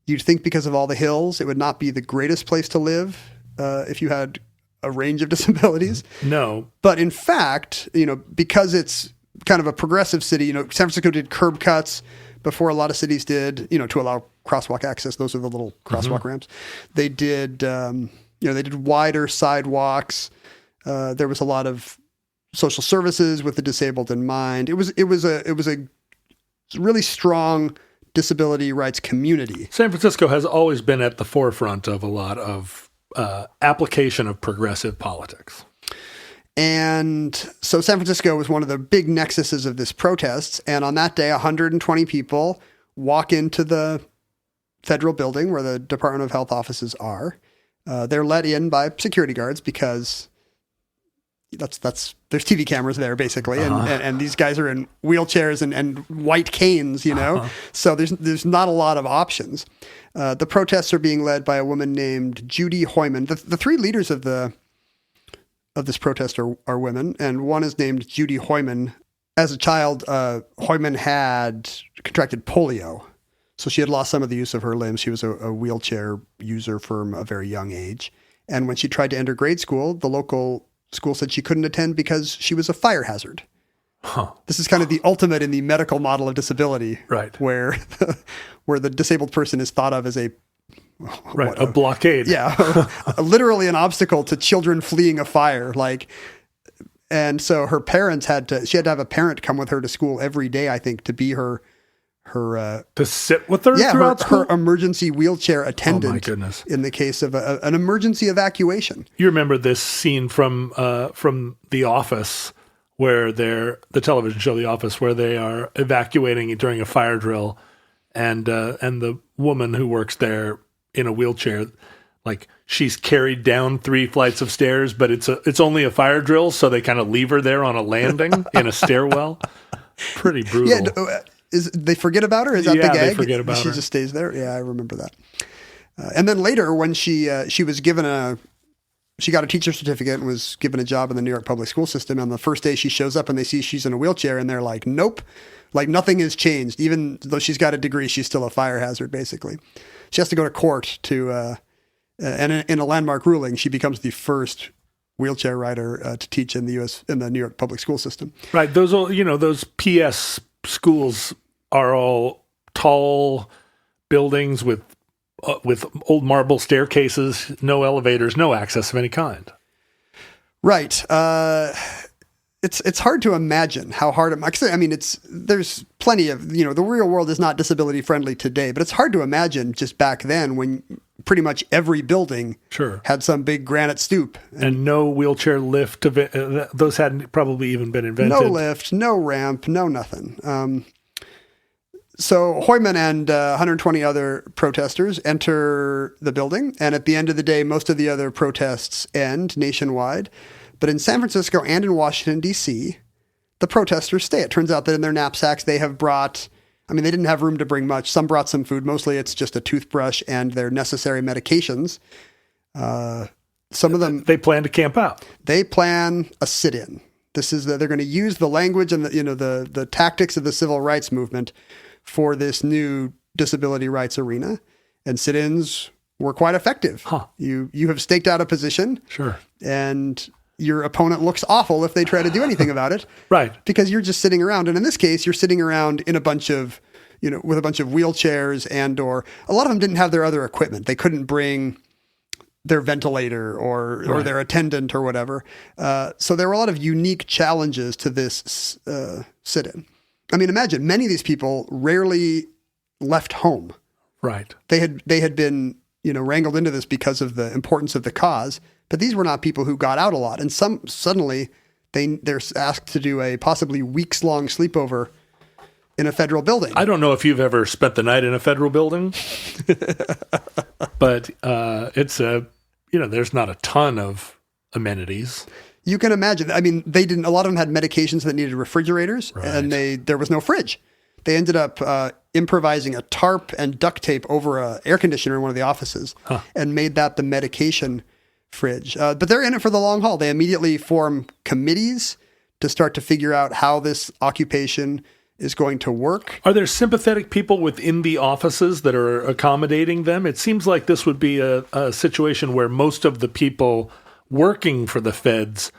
Speaker 3: You'd think because of all the hills, it would not be the greatest place to live if you had a range of disabilities.
Speaker 4: No.
Speaker 3: But in fact, because it's kind of a progressive city, San Francisco did curb cuts before a lot of cities did, to allow crosswalk access. Those are the little crosswalk ramps. They did, they did wider sidewalks. There was a lot of social services with the disabled in mind. It was a really strong disability rights community.
Speaker 4: San Francisco has always been at the forefront of a lot of application of progressive politics.
Speaker 3: And so San Francisco was one of the big nexuses of this protests. And on that day, 120 people walk into the federal building where the Department of Health offices are. They're let in by security guards because, there's TV cameras there basically, and these guys are in wheelchairs and white canes, So there's not a lot of options. The protests are being led by a woman named Judy Hoyman. The three leaders of this protest are women, and one is named Judy Hoyman. As a child, Hoyman had contracted polio, so she had lost some of the use of her limbs. She was a wheelchair user from a very young age. And when she tried to enter grade school, the local school said she couldn't attend because she was a fire hazard. This is kind of the ultimate in the medical model of disability,
Speaker 4: right?
Speaker 3: Where the disabled person is thought of as a
Speaker 4: blockade.
Speaker 3: Yeah, literally an obstacle to children fleeing a fire. And so her parents had to have a parent come with her to school every day, I think, to be her
Speaker 4: to sit with her throughout school?
Speaker 3: Her emergency wheelchair attendant.
Speaker 4: Oh my goodness!
Speaker 3: In the case of an emergency evacuation.
Speaker 4: You remember this scene from The Office, where the television show The Office, where they are evacuating during a fire drill, and the woman who works there in a wheelchair, like she's carried down 3 flights of stairs, but it's only a fire drill, so they kind of leave her there on a landing in a stairwell. Pretty brutal.
Speaker 3: Yeah. They forget about her? Is that the gag?
Speaker 4: They forget about her.
Speaker 3: She just stays there? Yeah, I remember that. And then later when she was given she got a teacher certificate and was given a job in the New York public school system. On the first day she shows up and they see she's in a wheelchair and they're like, nope, like nothing has changed. Even though she's got a degree, she's still a fire hazard, basically. She has to go to court and in a landmark ruling, she becomes the first wheelchair rider to teach in the New York public school system.
Speaker 4: Right. Those PS schools are all tall buildings with old marble staircases, no elevators, no access of any kind.
Speaker 3: Right. It's hard to imagine how hard it might. I mean, there's plenty of, the real world is not disability friendly today, but it's hard to imagine just back then when pretty much every building had some big granite stoop.
Speaker 4: And no wheelchair lift. Those hadn't probably even been invented.
Speaker 3: No lift, no ramp, no nothing. So Hoyman and 120 other protesters enter the building, and at the end of the day, most of the other protests end nationwide. But in San Francisco and in Washington, D.C., the protesters stay. It turns out that in their knapsacks, they have brought, they didn't have room to bring much. Some brought some food. Mostly it's just a toothbrush and their necessary medications. Some of them...
Speaker 4: They plan to camp out.
Speaker 3: They plan a sit-in. They're going to use the language and the tactics of the civil rights movement for this new disability rights arena, and sit-ins were quite effective. You have staked out a position, and your opponent looks awful if they try to do anything about it,
Speaker 4: right? Because
Speaker 3: you're just sitting around, and in this case, you're sitting around in a bunch of, with a bunch of wheelchairs, or a lot of them didn't have their other equipment. They couldn't bring their ventilator or their attendant or whatever. So there were a lot of unique challenges to this sit-in. Imagine many of these people rarely left home.
Speaker 4: Right.
Speaker 3: They had been, wrangled into this because of the importance of the cause, but these were not people who got out a lot. And suddenly they're asked to do a possibly weeks-long sleepover in a federal building.
Speaker 4: I don't know if you've ever spent the night in a federal building, but there's not a ton of amenities.
Speaker 3: You can imagine. They didn't. A lot of them had medications that needed refrigerators, and there was no fridge. They ended up improvising a tarp and duct tape over an air conditioner in one of the offices, and made that the medication fridge. But they're in it for the long haul. They immediately form committees to start to figure out how this occupation is going to work.
Speaker 4: Are there sympathetic people within the offices that are accommodating them? It seems like this would be a situation where most of the people working for the feds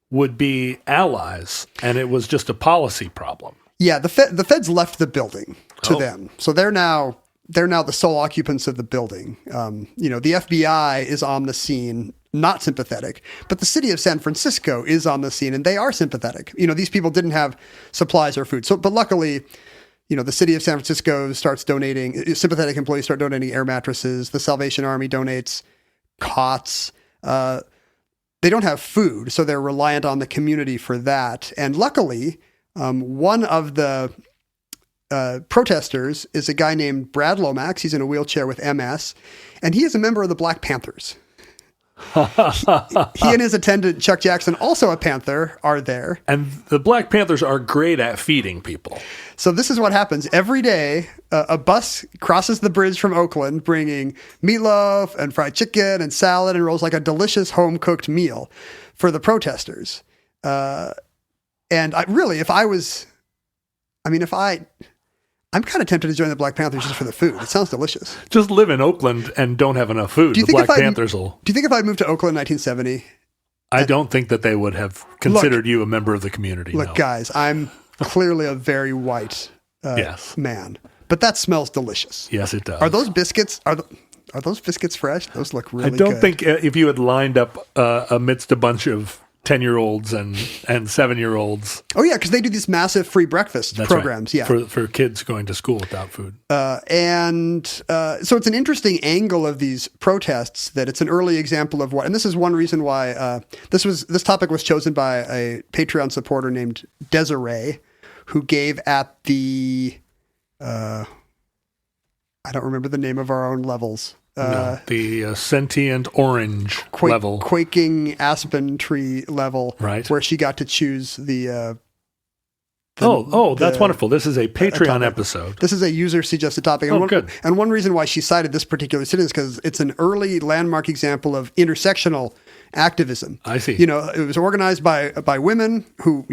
Speaker 4: would be allies, and it was just a policy problem.
Speaker 3: Yeah, the feds left the building to them, so they're now the sole occupants of the building. The FBI is on the scene, not sympathetic, but the city of San Francisco is on the scene, and they are sympathetic. These people didn't have supplies or food, but luckily, the city of San Francisco starts donating. Sympathetic employees start donating air mattresses. The Salvation Army donates cots. They don't have food, so they're reliant on the community for that. And luckily, one of the protesters is a guy named Brad Lomax. He's in a wheelchair with MS, and he is a member of the Black Panthers. He and his attendant, Chuck Jackson, also a Panther, are there.
Speaker 4: And the Black Panthers are great at feeding people.
Speaker 3: So this is what happens. Every day, a bus crosses the bridge from Oakland bringing meatloaf and fried chicken and salad and rolls, like a delicious home-cooked meal for the protesters. And I'm kind of tempted to join the Black Panthers just for the food. It sounds delicious.
Speaker 4: Just live in Oakland and don't have enough food. The Black Panthers will.
Speaker 3: Do you think if I'd moved to Oakland in 1970?
Speaker 4: I don't think that they would have considered you a member of the community.
Speaker 3: Look,
Speaker 4: no.
Speaker 3: guys, I'm clearly a very white man, but that smells delicious.
Speaker 4: Yes, it does.
Speaker 3: Are those biscuits? Are those biscuits fresh? Those look really good.
Speaker 4: I don't think if you had lined up amidst a bunch of 10-year-olds and 7-year-olds.
Speaker 3: Oh, yeah, because they do these massive free breakfast programs.
Speaker 4: Right.
Speaker 3: Yeah,
Speaker 4: for kids going to school without food.
Speaker 3: So it's an interesting angle of these protests that it's an early example of what, and this is one reason why this topic was chosen by a Patreon supporter named Desiree, who gave at the I don't remember the name of our own levels.
Speaker 4: The sentient orange level.
Speaker 3: Quaking aspen tree level,
Speaker 4: right?
Speaker 3: Where she got to choose the
Speaker 4: that's wonderful. This is a Patreon episode.
Speaker 3: This is a user-suggested topic. And
Speaker 4: good.
Speaker 3: And one reason why she cited this particular sit-in is because it's an early landmark example of intersectional activism.
Speaker 4: I see.
Speaker 3: It was organized by women who,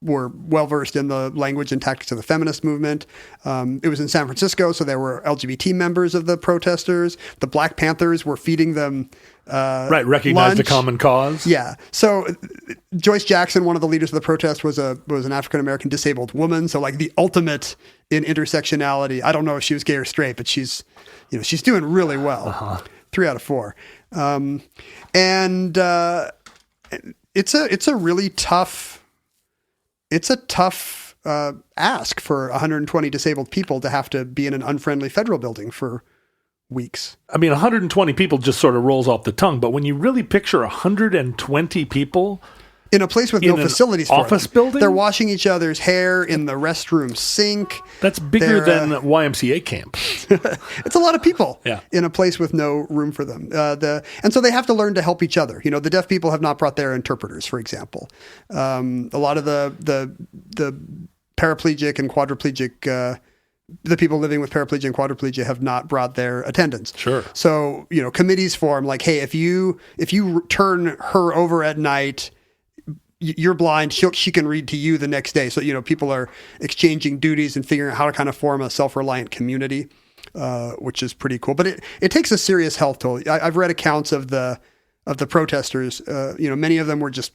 Speaker 3: were well-versed in the language and tactics of the feminist movement. It was in San Francisco, so there were LGBT members of the protesters. The Black Panthers were feeding them
Speaker 4: recognized
Speaker 3: lunch.
Speaker 4: a common cause.
Speaker 3: Yeah. So Joyce Jackson, one of the leaders of the protest, was an African-American disabled woman. So like the ultimate in intersectionality. I don't know if she was gay or straight, but she's doing really well. 3 out of 4. It's a really tough. It's a tough ask for 120 disabled people to have to be in an unfriendly federal building for weeks.
Speaker 4: I mean, 120 people just sort of rolls off the tongue, but when you really picture 120 people
Speaker 3: in a place with no facilities for
Speaker 4: office
Speaker 3: them.
Speaker 4: building,
Speaker 3: they're washing each other's hair in the restroom sink.
Speaker 4: That's bigger than YMCA camp.
Speaker 3: It's a lot of people
Speaker 4: Yeah.
Speaker 3: in a place with no room for them. And so they have to learn to help each other. The deaf people have not brought their interpreters, for example. A lot of the paraplegic and quadriplegic the people living with paraplegia and quadriplegia have not brought their attendants.
Speaker 4: Sure.
Speaker 3: So, committees form like, hey, if you turn her over at night, you're blind, she can read to you the next day. So, people are exchanging duties and figuring out how to kind of form a self-reliant community, which is pretty cool. But it takes a serious health toll. I've read accounts of the protesters. Many of them were just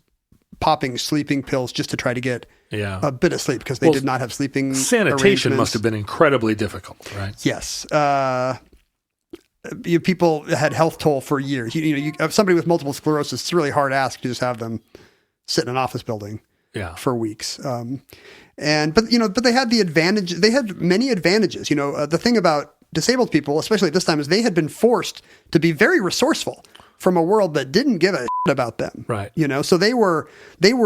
Speaker 3: popping sleeping pills just to try to get a bit of sleep because they did not have sleeping
Speaker 4: sanitation must have been incredibly difficult, right?
Speaker 3: Yes. People had health toll for years. You have somebody with multiple sclerosis, it's a really hard ask to just have them sit in an office building for weeks. But they had the advantage. They had many advantages. The thing about disabled people, especially at this time, is they had been forced to be very resourceful from a world that didn't give a shit about them.
Speaker 4: Right.
Speaker 3: So they were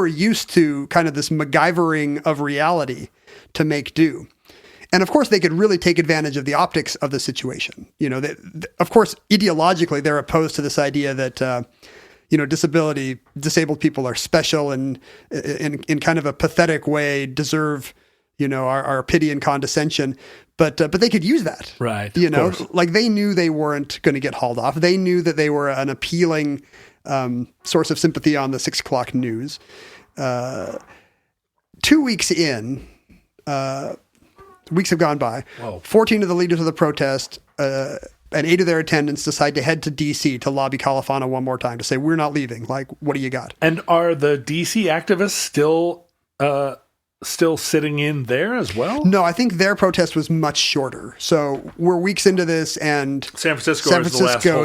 Speaker 3: used to kind of this MacGyvering of reality to make do. And of course, they could really take advantage of the optics of the situation. Of course, ideologically, they're opposed to this idea that, disabled people are special and in kind of a pathetic way deserve, our pity and condescension. But they could use that.
Speaker 4: Right.
Speaker 3: Like they knew they weren't going to get hauled off. They knew that they were an appealing source of sympathy on the 6 o'clock news. 2 weeks in, weeks have gone by.
Speaker 4: Whoa.
Speaker 3: 14 of the leaders of the protest and 8 of their attendants decide to head to D.C. to lobby Califano one more time to say, we're not leaving. Like, what do you got?
Speaker 4: And are the D.C. activists still sitting in there as well?
Speaker 3: No, I think their protest was much shorter. So we're weeks into this, and
Speaker 4: San Francisco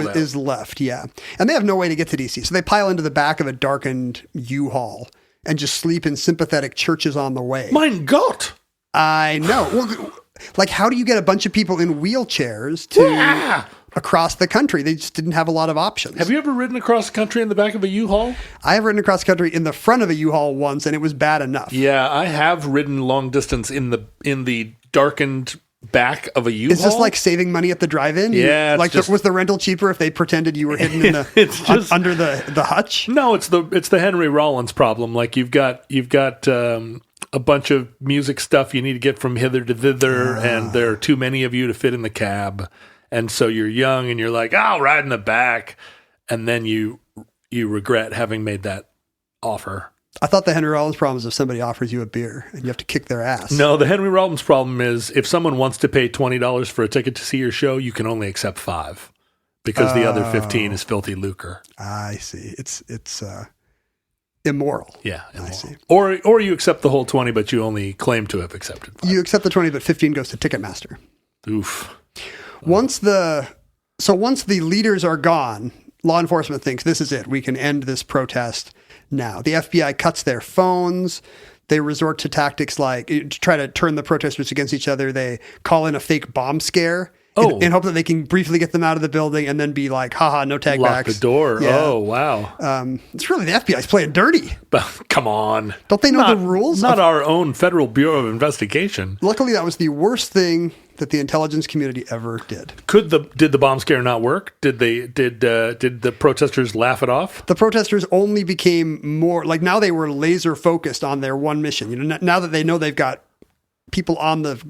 Speaker 3: is left. Yeah, and they have no way to get to DC, so they pile into the back of a darkened U-Haul and just sleep in sympathetic churches on the way.
Speaker 4: Mein Gott!
Speaker 3: I know. Well, like, how do you get a bunch of people in wheelchairs to across the country? They just didn't have a lot of options.
Speaker 4: Have you ever ridden across the country in the back of a U-Haul?
Speaker 3: I have ridden across the country in the front of a U-Haul once, and it was bad enough.
Speaker 4: Yeah, I have ridden long distance in the darkened back of a U-Haul?
Speaker 3: Is this like saving money at the drive-in?
Speaker 4: Yeah.
Speaker 3: Was the rental cheaper if they pretended you were hidden in the under the hutch?
Speaker 4: No, it's the Henry Rollins problem. Like you've got a bunch of music stuff you need to get from hither to thither, and there are too many of you to fit in the cab, and so you're young and you're like, I'll ride in the back, and then you regret having made that offer.
Speaker 3: I thought the Henry Rollins problem is if somebody offers you a beer and you have to kick their ass.
Speaker 4: No, the Henry Rollins problem is if someone wants to pay $20 for a ticket to see your show, you can only accept $5 because the other 15 is filthy lucre.
Speaker 3: I see. It's immoral.
Speaker 4: Yeah, immoral.
Speaker 3: I see.
Speaker 4: Or you accept the whole 20, but you only claim to have accepted 5.
Speaker 3: You accept the 20, but 15 goes to Ticketmaster.
Speaker 4: Oof.
Speaker 3: Once the leaders are gone, law enforcement thinks this is it. We can end this protest now. The FBI cuts their phones. They resort to tactics like to try to turn the protesters against each other. They call in a fake bomb scare in hope that they can briefly get them out of the building and then be like, haha, no tag
Speaker 4: Lock
Speaker 3: backs.
Speaker 4: the door.
Speaker 3: Yeah.
Speaker 4: Oh, wow.
Speaker 3: It's really the FBI's playing dirty.
Speaker 4: But come on.
Speaker 3: Don't they know the rules?
Speaker 4: Not our own Federal Bureau of Investigation.
Speaker 3: Luckily, that was the worst thing that the intelligence community ever did.
Speaker 4: Did the bomb scare not work? Did the protesters laugh it off?
Speaker 3: The protesters only became more like now they were laser focused on their one mission. You know, now that they know they've got people on the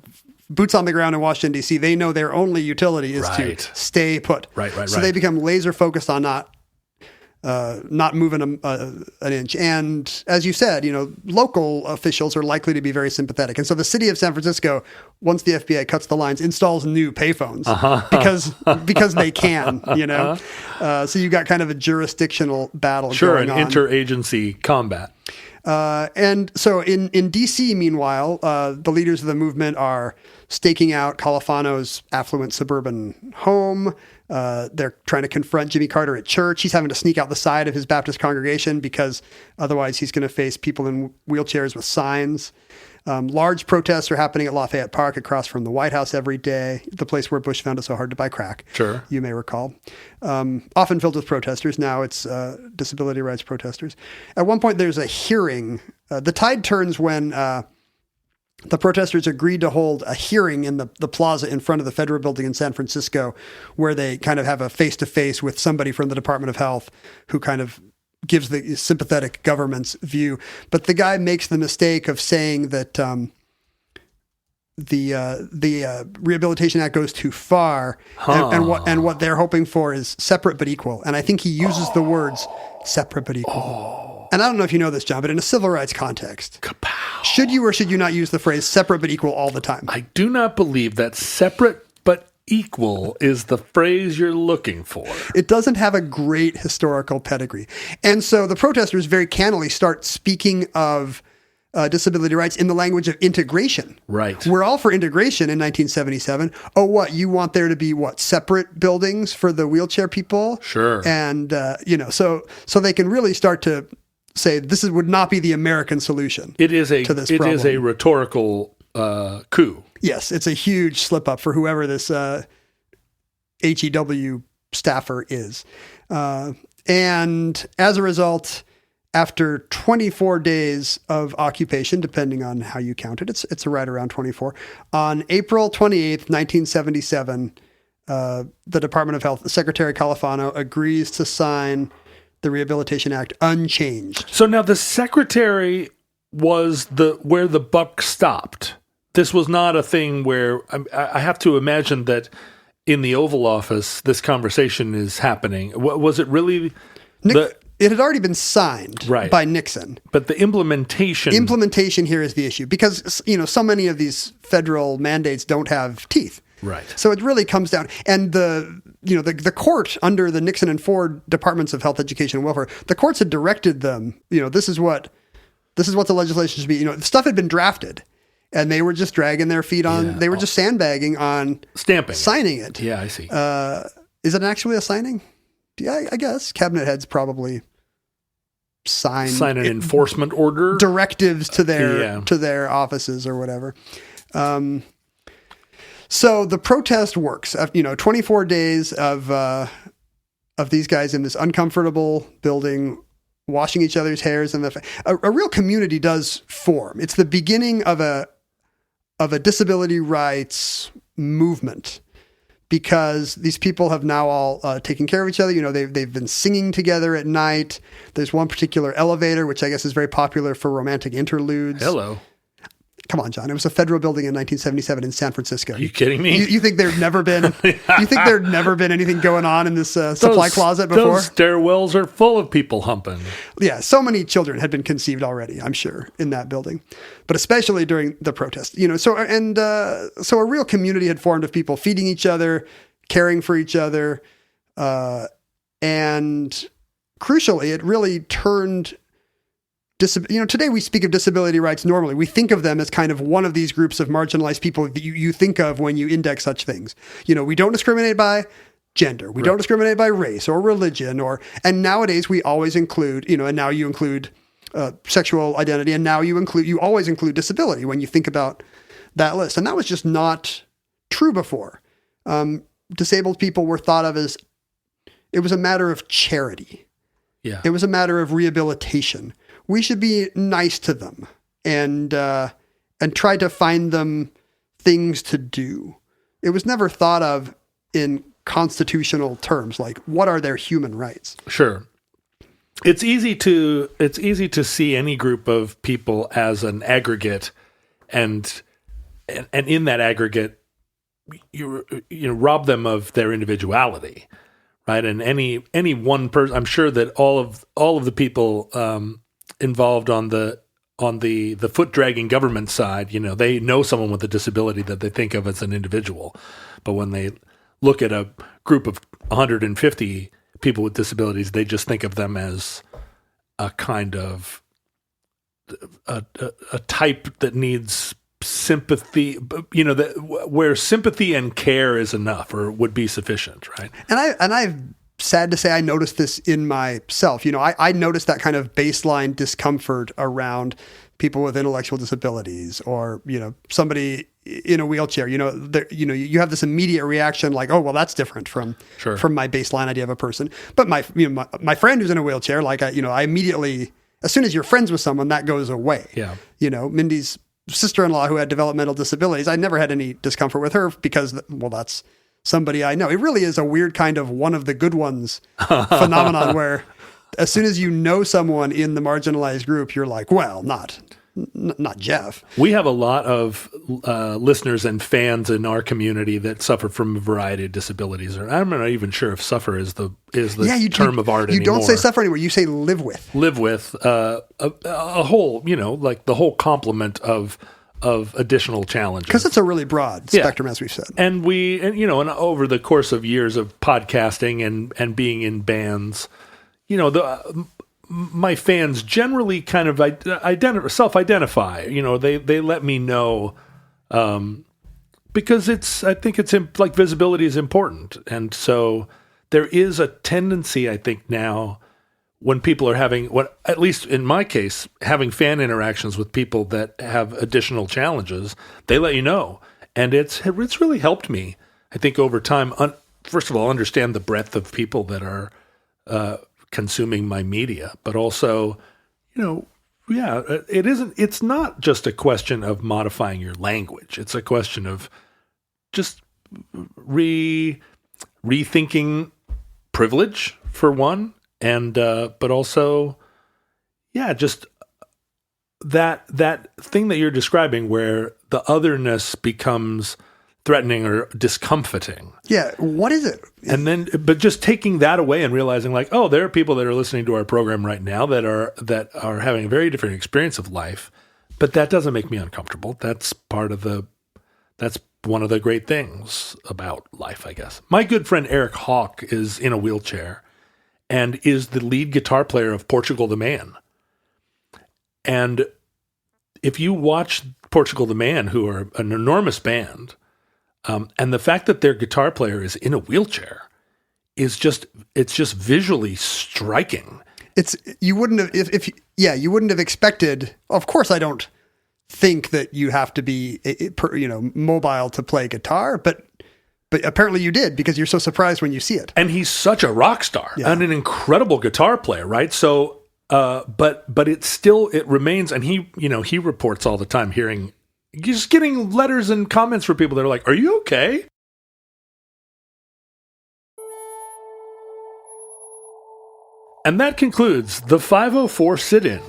Speaker 3: boots on the ground in Washington D.C., they know their only utility is to stay put.
Speaker 4: Right.
Speaker 3: So they become laser focused on not moving an inch. And as you said, you know, local officials are likely to be very sympathetic. And so the city of San Francisco, once the FBI cuts the lines, installs new payphones because they can, you know. So you got kind of a jurisdictional battle going on.
Speaker 4: Interagency combat.
Speaker 3: And so in D.C., meanwhile, the leaders of the movement are staking out Califano's affluent suburban home. They're trying to confront Jimmy Carter at church. He's having to sneak out the side of his Baptist congregation because otherwise he's going to face people in wheelchairs with signs. Large protests are happening at Lafayette Park across from the White House every day, the place where Bush found it so hard to buy crack.
Speaker 4: Sure.
Speaker 3: You may recall. Often filled with protesters. Now it's disability rights protesters. At one point, there's a hearing. The tide turns when the protesters agreed to hold a hearing in the plaza in front of the Federal Building in San Francisco, where they kind of have a face-to-face with somebody from the Department of Health who kind of gives the sympathetic government's view. But the guy makes the mistake of saying that the Rehabilitation Act goes too far, and what they're hoping for is separate but equal. And I think he uses the words separate but equal. And I don't know if you know this, John, but in a civil rights context,
Speaker 4: Kapow.
Speaker 3: Should you or should you not use the phrase separate but equal all the time?
Speaker 4: I do not believe that separate but equal is the phrase you're looking for.
Speaker 3: It doesn't have a great historical pedigree. And so the protesters very cannily start speaking of disability rights in the language of integration.
Speaker 4: Right.
Speaker 3: We're all for integration in 1977. Oh, what? You want there to be separate buildings for the wheelchair people?
Speaker 4: Sure.
Speaker 3: And, so they can really start to say would not be the American solution.
Speaker 4: It is a rhetorical coup.
Speaker 3: Yes, it's a huge slip up for whoever this HEW staffer is. And as a result, after 24 days of occupation, depending on how you count it, it's right around 24. On April 28th, 1977, the Department of Health, Secretary Califano, agrees to sign the Rehabilitation Act unchanged.
Speaker 4: So now the secretary was where the buck stopped. This was not a thing where I have to imagine that in the Oval Office, this conversation is happening. Was it really?
Speaker 3: It had already been signed by Nixon.
Speaker 4: But the implementation
Speaker 3: here is the issue because, so many of these federal mandates don't have teeth.
Speaker 4: Right.
Speaker 3: So it really comes down, and the court under the Nixon and Ford Departments of Health, Education, and Welfare, the courts had directed them, this is what the legislation should be. The stuff had been drafted, and they were just dragging their feet on. Yeah. They were just sandbagging on
Speaker 4: stamping,
Speaker 3: signing it.
Speaker 4: Yeah, I see.
Speaker 3: Is it actually a signing? Yeah, I guess cabinet heads probably sign
Speaker 4: an enforcement order,
Speaker 3: directives to their offices or whatever. So the protest works. 24 days of these guys in this uncomfortable building, washing each other's hairs, and a real community does form. It's the beginning of a disability rights movement because these people have now all taken care of each other. You know, they've been singing together at night. There's one particular elevator, which I guess is very popular for romantic interludes.
Speaker 4: Hello.
Speaker 3: Come on, John. It was a federal building in 1977 in San Francisco.
Speaker 4: Are you kidding me?
Speaker 3: You think there'd never been? You think there'd never been anything going on in this supply closet before?
Speaker 4: Those stairwells are full of people humping.
Speaker 3: Yeah, so many children had been conceived already, I'm sure, in that building, but especially during the protest. You know, so a real community had formed of people feeding each other, caring for each other, and crucially, it really turned. You know, today we speak of disability rights normally. We think of them as kind of one of these groups of marginalized people that you think of when you index such things. You know, we don't discriminate by gender. We don't discriminate by race or religion and nowadays we always include, you know, and now you include sexual identity, and now you always include disability when you think about that list. And that was just not true before. Disabled people were thought of as, it was a matter of charity.
Speaker 4: Yeah.
Speaker 3: It was a matter of rehabilitation. We should be nice to them and try to find them things to do. It was never thought of in constitutional terms, like what are their human rights?
Speaker 4: Sure. It's easy to see any group of people as an aggregate, and in that aggregate, you rob them of their individuality, right? And any one person, I'm sure that all of the people involved on the foot dragging government side, you know, they know someone with a disability that they think of as an individual, but when they look at a group of 150 people with disabilities, they just think of them as a kind of a type that needs sympathy, you know, where sympathy and care is enough or would be sufficient, right?
Speaker 3: And I've sad to say, I noticed this in myself. You know, I noticed that kind of baseline discomfort around people with intellectual disabilities, or, you know, somebody in a wheelchair. You know, you have this immediate reaction like, oh, well, that's different from my baseline idea of a person. But my friend who's in a wheelchair, like, I immediately, as soon as you're friends with someone, that goes away.
Speaker 4: Yeah.
Speaker 3: You know, Mindy's sister-in-law who had developmental disabilities, I never had any discomfort with her because, well, that's somebody I know. It really is a weird kind of one of the good ones phenomenon where as soon as you know someone in the marginalized group, you're like, well, not Jeff.
Speaker 4: We have a lot of listeners and fans in our community that suffer from a variety of disabilities. Or I'm not even sure if suffer is the term of art anymore.
Speaker 3: You don't say suffer anymore. You say live with.
Speaker 4: Live with a whole, you know, like the whole complement of additional challenges.
Speaker 3: Because it's a really broad spectrum, as we've said. And
Speaker 4: and over the course of years of podcasting and being in bands, you know, my fans generally kind of self-identify. You know, they let me know because I think it's like visibility is important, and so there is a tendency, I think, now when people are having, at least in my case, having fan interactions with people that have additional challenges, they let you know, and it's really helped me, I think, over time. First of all, understand the breadth of people that are consuming my media, but also, you know, it's not just a question of modifying your language. It's a question of just rethinking privilege for one, and but also, just that thing that you're describing where the otherness becomes threatening or discomforting.
Speaker 3: Yeah, what is it?
Speaker 4: And then, but just taking that away and realizing, like, oh, there are people that are listening to our program right now that are having a very different experience of life, but that doesn't make me uncomfortable. That's one of the great things about life, I guess. My good friend Eric Hawk is in a wheelchair and is the lead guitar player of Portugal the Man. And if you watch Portugal the Man, who are an enormous band, and the fact that their guitar player is in a wheelchair it's just visually striking.
Speaker 3: You wouldn't have you wouldn't have expected. Of course, I don't think that you have to be mobile to play guitar, but apparently you did, because you're so surprised when you see it.
Speaker 4: And he's such a rock star and an incredible guitar player, right? So, but it remains, and he reports all the time hearing just getting letters and comments from people that are like, "Are you okay?" And that concludes the 504 sit-in.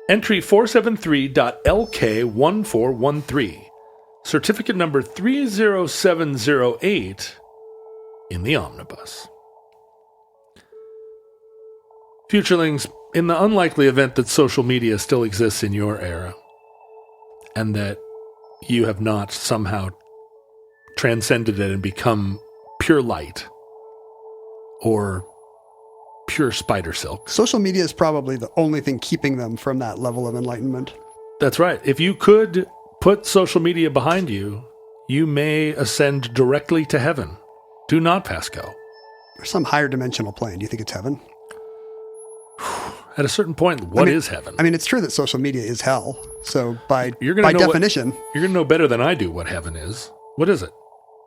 Speaker 4: Entry 473.LK1413. Certificate number 30708 in the omnibus. Futurelings, in the unlikely event that social media still exists in your era, and that you have not somehow transcended it and become pure light, or pure spider silk.
Speaker 3: Social media is probably the only thing keeping them from that level of enlightenment.
Speaker 4: That's right. If you could put social media behind you, you may ascend directly to heaven. Do not pass go.
Speaker 3: Or some higher dimensional plane. Do you think it's heaven?
Speaker 4: At a certain point, what is heaven?
Speaker 3: I mean, it's true that social media is hell. So by
Speaker 4: You're
Speaker 3: definition,
Speaker 4: going to know better than I do what heaven is. What is it?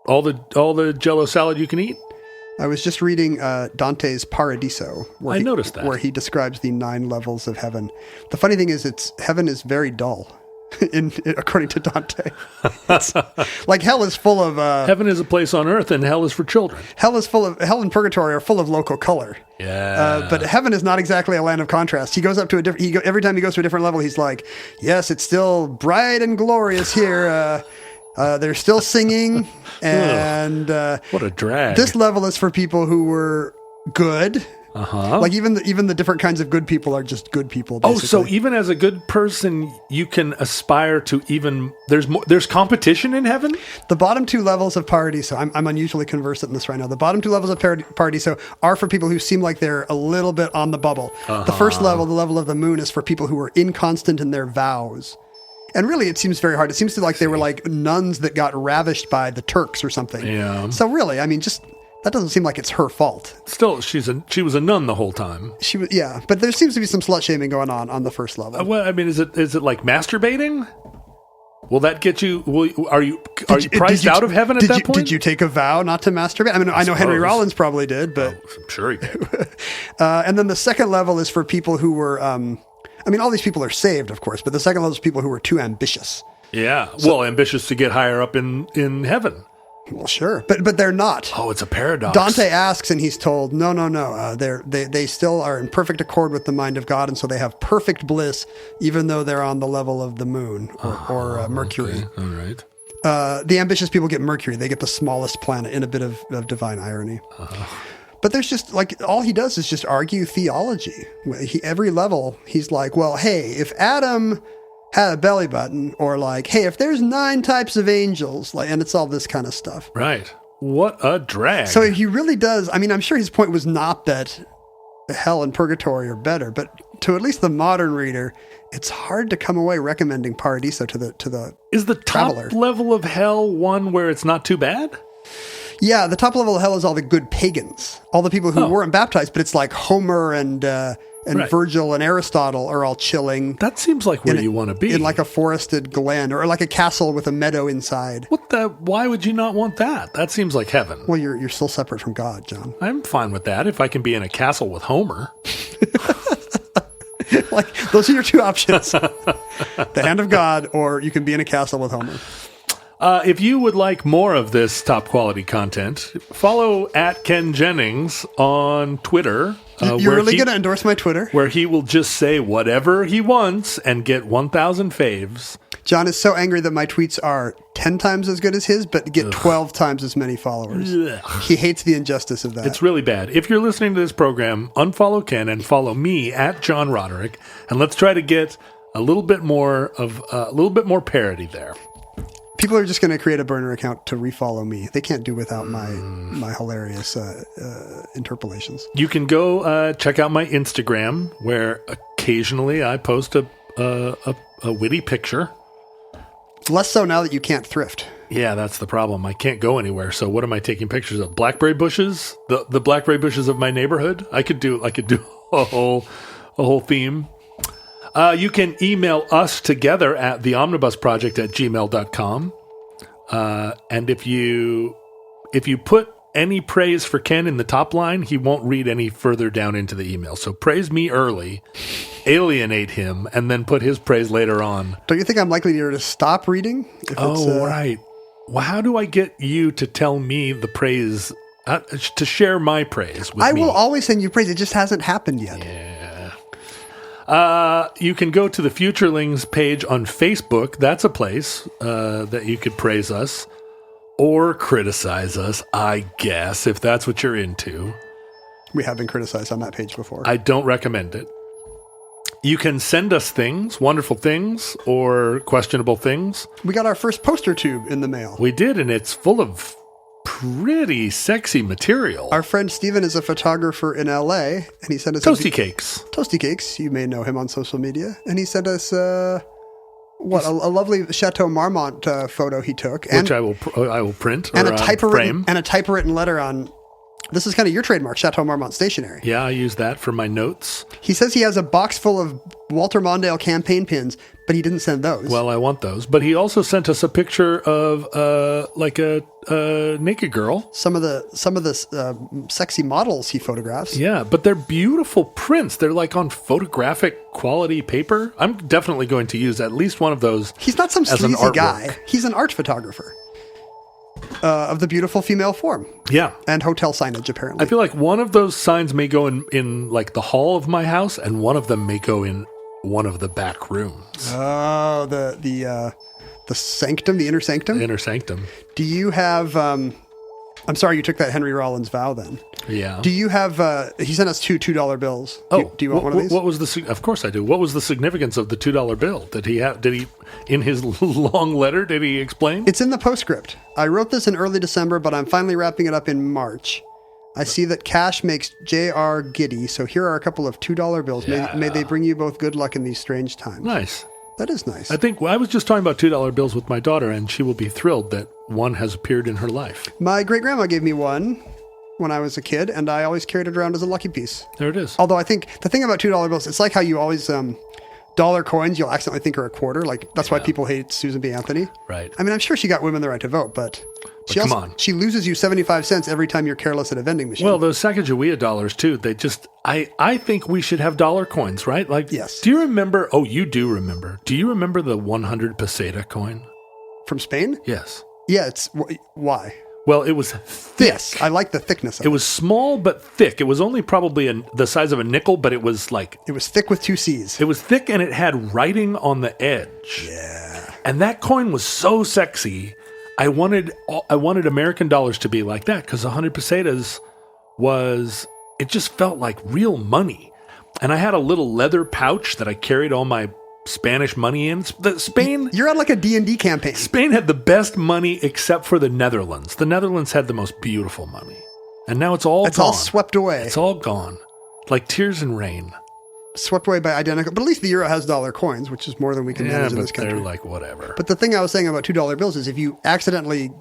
Speaker 4: All the Jell-O salad you can eat?
Speaker 3: I was just reading Dante's Paradiso.
Speaker 4: I noticed that.
Speaker 3: Where he describes the 9 levels of heaven. The funny thing is, heaven is very dull, according to Dante. Like hell is full of...
Speaker 4: heaven is a place on earth, and hell is for children.
Speaker 3: Hell and purgatory are full of local color.
Speaker 4: Yeah.
Speaker 3: But heaven is not exactly a land of contrast. He goes up to a different... every time he goes to a different level, he's like, yes, it's still bright and glorious here. They're still singing, and
Speaker 4: what a drag.
Speaker 3: This level is for people who were good. Like even the different kinds of good people are just good people. Basically.
Speaker 4: Oh, so even as a good person, you can aspire to even there's competition in heaven.
Speaker 3: The bottom 2 levels of Paradiso, I'm unusually conversant in this right now. The bottom 2 levels of Paradiso are for people who seem like they're a little bit on the bubble. The first level, the level of the moon, is for people who were inconstant in their vows. And really, it seems very hard. It seems like they were like nuns that got ravished by the Turks or something.
Speaker 4: Yeah.
Speaker 3: So really, I mean, that doesn't seem like it's her fault.
Speaker 4: Still, she was a nun the whole time.
Speaker 3: She was, yeah. But there seems to be some slut shaming going on the first level.
Speaker 4: Well, I mean, is it like masturbating? Will that get you? Are you priced out of heaven at that point?
Speaker 3: Did you take a vow not to masturbate? I mean, I know Henry Rollins probably did, but
Speaker 4: I'm sure he did.
Speaker 3: And then the second level is for people who were. I mean, all these people are saved, of course, but the second level is people who were too ambitious.
Speaker 4: Yeah, well, ambitious to get higher up in heaven.
Speaker 3: Well, sure, but they're not.
Speaker 4: Oh, it's a paradox.
Speaker 3: Dante asks, and he's told, no. They still are in perfect accord with the mind of God, and so they have perfect bliss, even though they're on the level of the moon or Mercury.
Speaker 4: Okay. All right.
Speaker 3: The ambitious people get Mercury. They get the smallest planet, in a bit of divine irony. But there's just like, all he does is just argue theology. Every level, he's like, well, hey, if Adam had a belly button, or like, hey, if there's 9 types of angels, like, and it's all this kind of stuff.
Speaker 4: Right. What a drag.
Speaker 3: So he really does. I mean, I'm sure his point was not that hell and purgatory are better, but to at least the modern reader, it's hard to come away recommending Paradiso to the
Speaker 4: Is the
Speaker 3: traveler.
Speaker 4: top level of hell one where it's not too bad?
Speaker 3: Yeah, the top level of hell is all the good pagans, all the people who weren't baptized, but it's like Homer and right. Virgil and Aristotle are all chilling.
Speaker 4: That seems like where you want to be.
Speaker 3: In like a forested glen, or like a castle with a meadow inside.
Speaker 4: Why would you not want that? That seems like heaven.
Speaker 3: Well, you're still separate from God, John.
Speaker 4: I'm fine with that if I can be in a castle with Homer.
Speaker 3: Like, those are your 2 options. The hand of God, or you can be in a castle with Homer.
Speaker 4: If you would like more of this top quality content, follow @Ken Jennings on Twitter.
Speaker 3: You're really going to endorse my Twitter?
Speaker 4: Where he will just say whatever he wants and get 1,000 faves.
Speaker 3: John is so angry that my tweets are 10 times as good as his, but get 12 times as many followers. He hates the injustice of that.
Speaker 4: It's really bad. If you're listening to this program, unfollow Ken and follow me @John Roderick, and let's try to get a little bit more parody there.
Speaker 3: People are just going to create a burner account to refollow me. They can't do without my hilarious interpolations.
Speaker 4: You can go check out my Instagram, where occasionally I post a witty picture.
Speaker 3: Less so now that you can't thrift.
Speaker 4: Yeah, that's the problem. I can't go anywhere. So what am I taking pictures of? Blackberry bushes? The blackberry bushes of my neighborhood? I could do a whole theme. You can email us together at theomnibusproject@gmail.com. And if you put any praise for Ken in the top line, he won't read any further down into the email. So praise me early, alienate him, and then put his praise later on.
Speaker 3: Don't you think I'm likely to stop reading?
Speaker 4: Right. Well, how do I get you to tell me the praise, to share my praise with me?
Speaker 3: I will always send you praise. It just hasn't happened yet.
Speaker 4: Yeah. You can go to the Futurelings page on Facebook. That's a place that you could praise us or criticize us, I guess, if that's what you're into.
Speaker 3: We have been criticized on that page before.
Speaker 4: I don't recommend it. You can send us things, wonderful things, or questionable things.
Speaker 3: We got our first poster tube in the mail.
Speaker 4: We did, and it's full of pretty sexy material.
Speaker 3: Our friend Steven is a photographer in LA, and he sent us
Speaker 4: Toasty Cakes.
Speaker 3: Toasty Cakes. You may know him on social media. And he sent us a lovely Chateau Marmont photo he took.
Speaker 4: Which I will print
Speaker 3: and
Speaker 4: or frame.
Speaker 3: And a typewritten letter on... This is kind of your trademark, Chateau Marmont Stationery.
Speaker 4: Yeah, I use that for my notes.
Speaker 3: He says he has a box full of Walter Mondale campaign pins, but he didn't send those.
Speaker 4: Well, I want those. But he also sent us a picture of like a naked girl.
Speaker 3: Some of the sexy models he photographs.
Speaker 4: Yeah, but they're beautiful prints. They're like on photographic quality paper. I'm definitely going to use at least one of those.
Speaker 3: He's not some
Speaker 4: as an
Speaker 3: sleazy
Speaker 4: artwork.
Speaker 3: guy. He's an art photographer. Of the beautiful female form.
Speaker 4: Yeah.
Speaker 3: And hotel signage, apparently.
Speaker 4: I feel like one of those signs may go in like the hall of my house, and one of them may go in one of the back rooms.
Speaker 3: Oh, the sanctum, the inner sanctum?
Speaker 4: The inner sanctum.
Speaker 3: Do you have... I'm sorry you took that Henry Rollins vow then.
Speaker 4: Yeah.
Speaker 3: Do you have... he sent us two $2 bills. Do you want one of these?
Speaker 4: What was of course I do. What was the significance of the $2 bill? Did he, in his long letter, did he explain?
Speaker 3: It's in the postscript. I wrote this in early December, but I'm finally wrapping it up in March. I see that cash makes JR giddy, so here are a couple of $2 bills.
Speaker 4: Yeah.
Speaker 3: May they bring you both good luck in these strange times.
Speaker 4: Nice.
Speaker 3: That is nice.
Speaker 4: I think I was just talking about $2 bills with my daughter, and she will be thrilled that one has appeared in her life.
Speaker 3: My great-grandma gave me one when I was a kid, and I always carried it around as a lucky piece.
Speaker 4: There it is.
Speaker 3: Although I think the thing about $2 bills, it's like how you always... dollar coins you'll accidentally think are a quarter. Like that's why people hate Susan B. Anthony.
Speaker 4: Right.
Speaker 3: I mean, I'm sure she got women the right to vote, but she loses you 75 cents every time you're careless at a vending machine.
Speaker 4: Well, those Sacagawea dollars too, they just, I think we should have dollar coins, right? Like,
Speaker 3: yes.
Speaker 4: Do you remember, you do remember. Do you remember the 100 peseta coin?
Speaker 3: From Spain?
Speaker 4: Yes.
Speaker 3: Yeah, why?
Speaker 4: Well, it was thick.
Speaker 3: Yes, I like the thickness of it.
Speaker 4: It was small but thick. It was only probably the size of a nickel, but it was like...
Speaker 3: It was thick with two C's.
Speaker 4: It was thick and it had writing on the edge.
Speaker 3: Yeah.
Speaker 4: And that coin was so sexy. I wanted American dollars to be like that because 100 pesetas it just felt like real money. And I had a little leather pouch that I carried all my Spanish money in. Spain...
Speaker 3: You're on like a D&D campaign.
Speaker 4: Spain had the best money except for the Netherlands. The Netherlands had the most beautiful money. And now it's all gone.
Speaker 3: It's all swept away.
Speaker 4: It's all gone. Like tears in rain.
Speaker 3: Swept away by identical... But at least the euro has dollar coins, which is more than we can manage in this country.
Speaker 4: They're like whatever.
Speaker 3: But the thing I was saying about $2 bills is if you accidentally...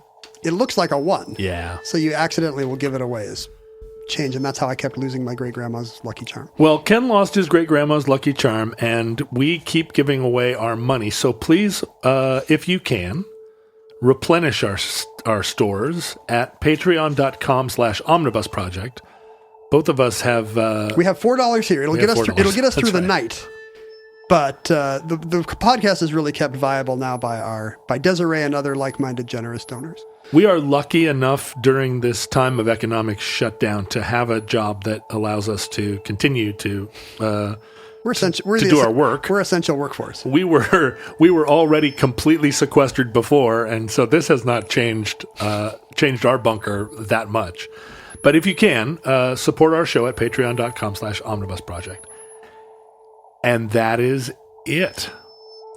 Speaker 3: It looks like a 1.
Speaker 4: Yeah.
Speaker 3: So you accidentally will give it away as change, and that's how I kept losing my great-grandma's Lucky Charm.
Speaker 4: Well, Ken lost his great-grandma's Lucky Charm, and we keep giving away our money. So please, if you can, replenish our stores at patreon.com/omnibusproject. Both of us have...
Speaker 3: we have $4 here. It'll get us through the night. But the podcast is really kept viable now by Desiree and other like-minded generous donors.
Speaker 4: We are lucky enough during this time of economic shutdown to have a job that allows us to continue to do our work.
Speaker 3: We're essential workforce.
Speaker 4: We were already completely sequestered before, and so this has not changed our bunker that much. But if you can, support our show at patreon.com/omnibusproject. And that is it.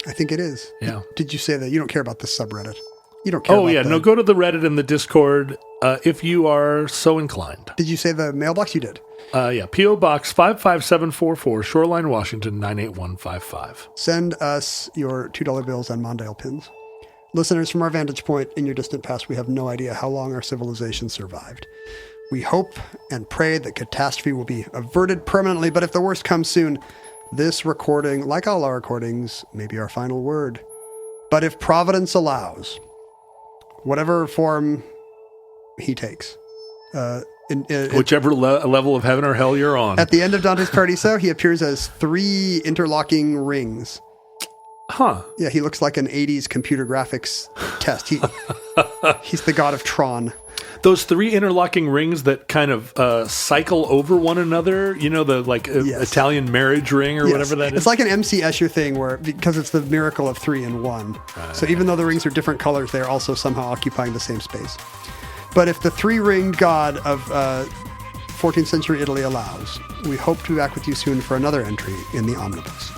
Speaker 3: I think it is.
Speaker 4: Yeah.
Speaker 3: Did you say that you don't care about the subreddit? You don't care about
Speaker 4: yeah. No, go to the Reddit and the Discord if you are so inclined.
Speaker 3: Did you say the mailbox? You did.
Speaker 4: Yeah. P.O. Box 55744, Shoreline, Washington, 98155.
Speaker 3: Send us your $2 bills and Mondale pins. Listeners, from our vantage point in your distant past, we have no idea how long our civilization survived. We hope and pray that catastrophe will be averted permanently, but if the worst comes soon, this recording, like all our recordings, may be our final word. But if Providence allows, whatever form he takes,
Speaker 4: Whichever level of heaven or hell you're on.
Speaker 3: At the end of Dante's Paradiso, he appears as 3 interlocking rings.
Speaker 4: Huh.
Speaker 3: Yeah, he looks like an 80s computer graphics test. He's the god of Tron.
Speaker 4: Those 3 interlocking rings that kind of cycle over one another, yes. Italian marriage ring or whatever that is.
Speaker 3: It's like an MC Escher thing because it's the miracle of 3 in 1. So even though the rings are different colors, they're also somehow occupying the same space. But if the 3-ringed god of 14th century Italy allows, we hope to be back with you soon for another entry in the Omnibus.